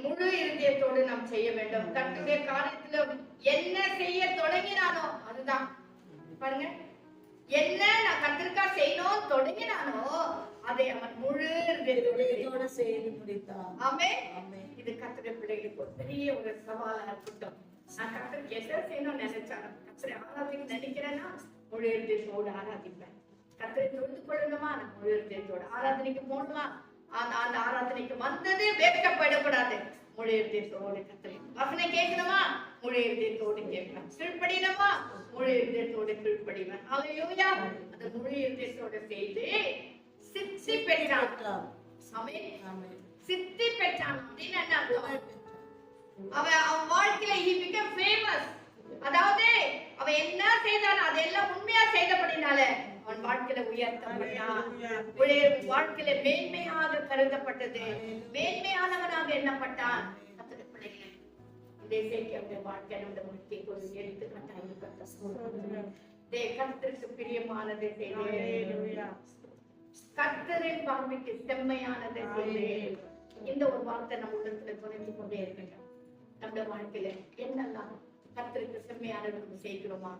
முழு இதயத்தோடு நாம் செய்ய வேண்டும். கர்த்தருடைய காரியத்திலும் என்ன செய்ய தொடங்கினானோ அதுதான் பாருங்க. என்ன நான் கர்த்தருக்கா செய்யணும் தொடங்கினானோ அதை அவன் முழு இதயத்தோடு செய்து முடித்தான். ஆமென். இது கர்த்தருடைய பிள்ளைகளுக்கு ஒரு பெரிய ஒரு சவாலா இருக்கட்டும். நான் கர்த்தருக்கு எதை செய்யணும்னு நினைச்சாலும் கர்த்தரை ஆராதிக்க நினைக்கிறேன்னா முழு இதயத்தோடு ஆராதிப்பேன். கர்த்தரை தொழுது கொள்ளணுமா, நான் முழு இதயத்தோடு ஆராதனைக்கு போகணுமா, அந்த ஆராதனைக்கு வந்தது வேட்கப்படக்கூடாது. முழு இதயத்தோடு கர்த்தரை வசனம் கேட்கணுமா, முழு இதயத்தோடு கேட்பேன். கீழ்ப்படியணுமா, முழு இதயத்தோடு கீழ்ப்படிவேன். அல்லேலூயா. அந்த முழு இதயத்தோடு செய்து சித்தி பெற்றான். ஆமென். சித்தி பெற்றான் அப்படின்னு என்ன அர்த்தம்? அவன் வாழ்க்கையில he became famous. அதாவது அவன் என்ன செய்தான் அதெல்லாம் உண்மையா செய்தபடினால அவன் வாழ்க்கையில உயர்த்தப்பட்டான். வாழ்க்கையில மேன்மையாக கருதப்பட்டது. மேன்மையானவனாக எண்ணப்பட்டான். கர்த்தருடைய பிள்ளைகளே, இந்த எசேக்கியாவுடைய வாழ்க்கை நம்முடைய வாழ்க்கைக்கு ஒரு எடுத்துக்காட்டாக இருக்கட்டும். கர்த்தருக்கு பிரியமானதை செய்து கர்த்தரின் பார்வைக்கு செம்மையானதை செய்து இந்த ஒரு வார்த்தை நம்ம உள்ளத்துல துணைந்து கொண்டே இருக்கட்டும். நம்முடைய வாழ்க்கையில என்னெல்லாம் கர்த்தருக்கு செம்மையானது செய்கிறோமா,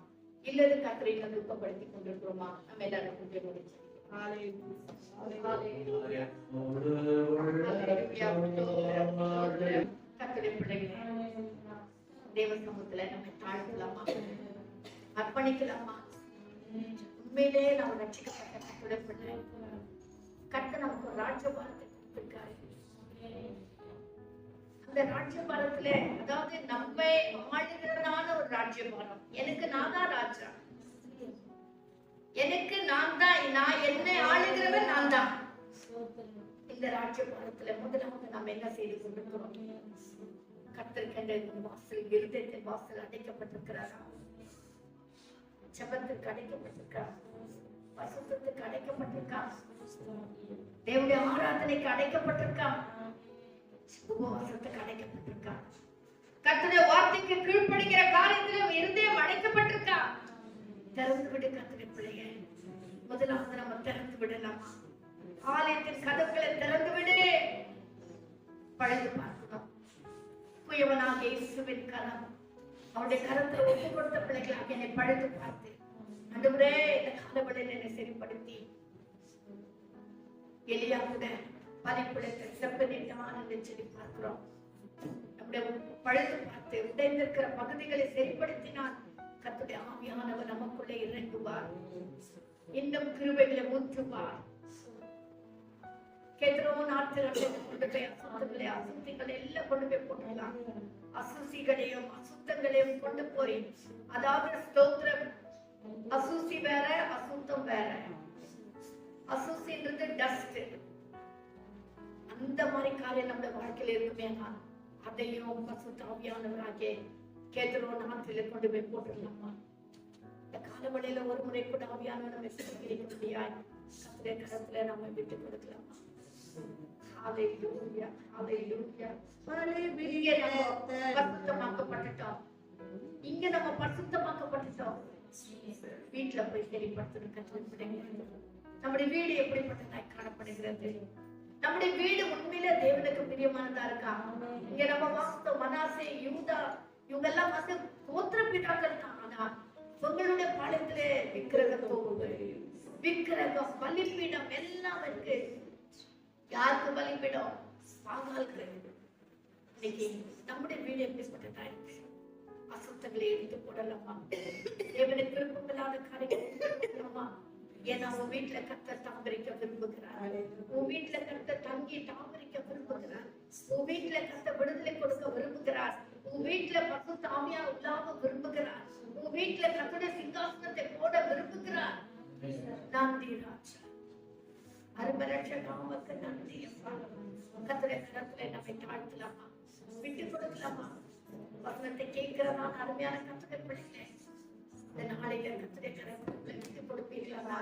இல்லது கர்த்தரை துக்கப்படுத்தி கொண்டிருக்கிறோமா? நம்ம எல்லாரும் கொஞ்சம் முடிச்சு கர்த்தருடைய பிள்ளைகளே, தேவ சமூகத்துல நம்ம தாழ்த்தலாமா, அர்ப்பணிக்கலாமா? உண்மையிலே நம்ம ரட்சிக்கப்பட்ட கர்த்தருடைய பிள்ளை. கர்த்தர் நமக்கு ஒரு ராஜ்யபாரத்தை கொடுத்திருக்காரு. அந்த ராஜ்யபாரத்துல அதாவது நம்மை ஆளுகிறதான ஒரு ராஜ்யபாரம். எனக்கு நான் தான் ராஜா, எனக்கு நான் தான், நான் என்னை ஆளுகிறவன் நான் தான். இந்த ராஜ்யபாரத்துல முதலாவது நாம் என்ன செய்து கொண்டிருக்கிறோம்? கர்த்தருக்கு வாசல், இருதயத்தின் வாசல் அடைக்கப்பட்டிருக்கிறாரா? ஜெபத்துக்கு அடைக்கப்பட்டிருக்கா? பரிசுத்தத்துக்கு அடைக்கப்பட்டிருக்கா? தேவனுடைய ஆராதனைக்கு அடைக்கப்பட்டிருக்கா? உபவாசத்துக்கு அடைக்கப்பட்டிருக்கா? கர்த்தருடைய வார்த்தைக்கு கீழ்ப்படுகிற காரியத்திலும் இருதயம் அடைக்கப்பட்டிருக்கா? திறந்து விடு கர்த்தருடைய பிள்ளையே. முதலாவது நம்ம திறந்து விடலாமா? ஆலயத்தின் கதவுகளை திறந்து விடு. பழுது பார்க்கணும். குயவனாக இயேசுவின் கரம், அவருடைய கரத்தை ஒப்பு கொடுத்த பிள்ளைகளாக என்னை பழுது பார்த்து, ஆண்டவரே இந்த காலவெளியில் என்னை சரிப்படுத்தி, எலியா கூட பலிப்பிடத்தை செப்பனிட்டான் என்று சொல்லி பார்க்கிறோம். நம்முடைய பழுது பார்த்து உடைந்திருக்கிற பகுதிகளை சரிப்படுத்தினான். கர்த்தருடைய ஆவியானவர் நமக்குள்ளே இறங்குவார், இன்னும் கிருபைகளை ஊற்றுவார். கேட்கிறோம் ஆத்திரத்தை கொண்டு போய் அசுத்தங்களை எல்லாம் கொண்டு போய் போட்டுலாம். அசுசிகளையும் அசுத்தங்களையும் கொண்டு போய், அதாவது ஸ்தோத்திரம், அசுசி வேற அசுத்தம் வேற. அசுசின்றது டஸ்ட், காரியம் நம்முடைய வாழ்க்கையில இருக்குமே, அதையும் பரிசுத்த ஆவியானவராகிய கேதுரோன் ஆற்றில கொண்டு போய் போட்டுடலாமா? இந்த காலவழியில ஒரு முறை கூட ஆவியானவர் நம்மை சுத்திகரிக்கும்படியாய் கர்த்தருடைய கரத்துல நம்ம விட்டு கொடுக்கலாமா? ஹalleluya, ஹalleluya. இங்க நம்ம பரிசுத்தமாக்கப்பட்டுட்டோம். இங்க நம்ம பரிசுத்தமாக்கப்பட்டுட்டோம். வீட்டுல போய் சரிப்படுத்தணும் கற்றுக். நம்முடைய வீடு எப்படிப்பட்டதாய் காணப்படுகிறது? நம்முடைய வீடு உண்மையில தேவனுக்கு பிரியமானதா இருக்கா? இங்க நம்ம வாஸ்தவ மனாசே யூதா இவங்க எல்லாம் வந்து கோத்திர பிதாக்கள் தான். ஆனா உங்களுடைய பாளையத்திலே விக்கிரகம் பலிப்பீடம் எல்லாம் இருக்கு. யாருக்கு பலிப்பீடம்? பாகாலுக்கு. இன்னைக்கு நம்முடைய வீடு எப்படிப்பட்டதா இருக்கு? அசுத்தங்களை எடுத்து போடலாமா? தேவனுக்கு விருப்பமில்லாத காரியமா? ஏன்னா உன் வீட்டுல கர்த்தர் தாமரிக்க விரும்புகிறார். உன் வீட்டுல கர்த்தர் தங்கி தாமரிக்க விரும்புகிறார். உன் வீட்டுல கர்த்தர் விடுதலை கொடுக்க விரும்புகிறார். உன் வீட்டுல பரிசுத்த ஆவியா உள்ளாக விரும்புகிறார். உன் வீட்டுல கர்த்தருடைய சிங்காசனத்தை போட விரும்புகிறார். நன்றி ராஜா, அருமரட்சகாவுக்கு நன்றி. கர்த்தருடைய கரத்துல நம்மை தாழ்த்தலாமா? விட்டு கொடுக்கலாமா? வசனத்தை கேட்கிறதான அருமையான கர்த்தருடைய பிள்ளைகளே, இந்த நாளையில கர்த்தருடைய கரத்துல விட்டு கொடுப்பீர்களா?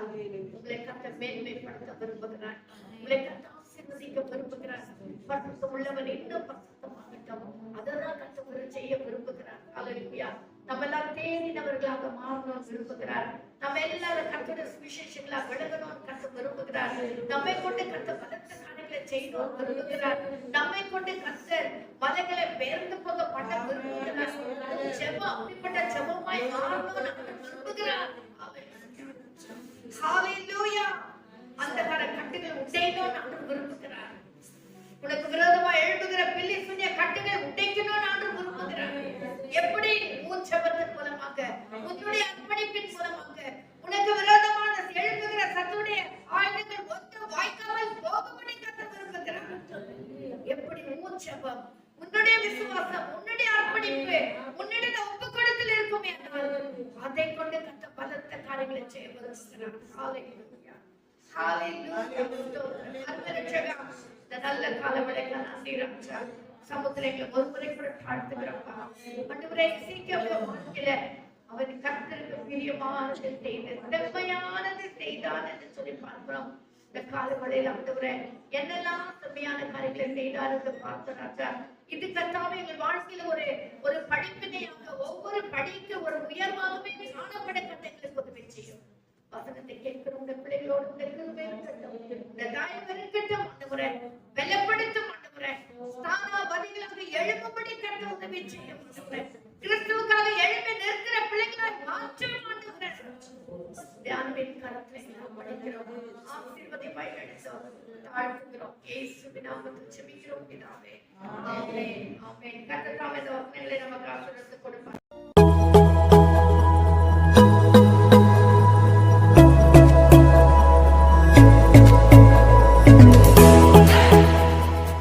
உங்களை கர்த்தர் மேன்மைப்படுத்த விரும்புகிறார். உங்களை கர்த்தர் ஆசீர்வதிக்க விரும்புகிறார். பரிசுத்தம் உள்ளவர் இன்னும் பரிசுத்தமாகட்டும். அதெல்லாம் கர்த்தர் செய்ய விரும்புகிறார். ஹல்லேலூயா. நம்ம எல்லாம் தேடினவர்களாக மாறணும் விரும்புகிறார். நம்ம எல்லாரும் கர்த்தருடைய சுவிசேஷங்களாக விளங்கணும் கர்த்தர் விரும்புகிறார். நம்மை கொண்டு கர்த்தர் பலத்த காரியங்களை செய்யணும் விரும்புகிறார். நம்மை கொண்டு கர்த்தர் மலைகளை பெயர்ந்து போக பண்ண விரும்புகிறார். ஜெபம் அப்படிப்பட்ட ஜெபமாய் மாறணும் விரும்புகிறார். ஹல்லேலூயா. அந்த கட்டுகள் உடையணும் விரும்புகிறார். உனக்கு விரோதமா எழுப்புகிற பில்லி சுனிய கட்டுகள் உடைக்கணும் விரும்புகிறார். எப்படி? மூச்சபத்தின் மூலமாக, உன்னுடைய அர்ப்பணிப்பின் மூலமாக உனக்கு விரோதமான எழுப்புகிற சத்துடைய ஆயுதங்கள் ஒன்று வாய்க்காமல் போகும்படி கர்த்தர் விரும்புகிறார். எப்படி? மூச்சபம், உன்னுடைய விசுவாசம், உன்னுடைய அர்ப்பணிப்பு, உன்னுடைய ஒப்பு கொடுத்தல் இருக்கும் என்றால் அதை கொண்டு கர்த்தர் பலத்த காரியங்களை செய்ய விரும்புகிறார். ஹல்லேலூயா, ஹல்லேலூயா. அருமரட்சகா, இந்த நல்ல காலவளைக்கு நன்றி ராஜா. சமுத்திரங்களை ஒரு முறை கூட தாழ்த்துகிறப்பா. ஆண்டவரே, சீக்கிரம் வாழ்க்கையில அவன் கர்த்தருக்கு பிரியமானது செய்து செம்மையானது செய்தான் என்று சொல்லி பார்க்கிறோம். இந்த காலவளையில ஆண்டவரே என்னெல்லாம் செம்மையான காரியங்களை செய்தார் என்று பார்த்த ராஜா. இது கர்த்தாவே எங்கள் வாழ்க்கையில ஒரு படிப்பினையாக, ஒவ்வொரு படிக்கு ஒரு உயர்வாகவே காணப்பட கர்த்தர்களுக்கு உதவி செய்யும். வசனத்தை கேட்கிற உங்க பிள்ளைகளோடு உங்க கிருபை இருக்கட்டும், உங்க தயவு இருக்கட்டும் ஆண்டவரே. பலப்படுத்தும் ஆண்டவரே. ஸ்தானாபதிகளாக எழும்பும்படி கர்த்தர் உதவி செய்யும் ஆண்டவரே. கிறிஸ்துவுக்காக எழும்பி நிற்கிற பிள்ளைகளாய் மாற்றும் ஆண்டவரே. தியானத்தின் கரத்தை நாம் படைக்கிறோம். ஆசீர்வதிப்பாய் எடுத்தோம் தாழ்த்துகிறோம். இயேசுவின் நாமத்தில் ஜெபிக்கிறோம் பிதாவே. ஆமென், ஆமென். கர்த்தர் தாமே இந்த வசனங்களை நமக்கு ஆசீர்வாதத்தை கொடுப்பார்.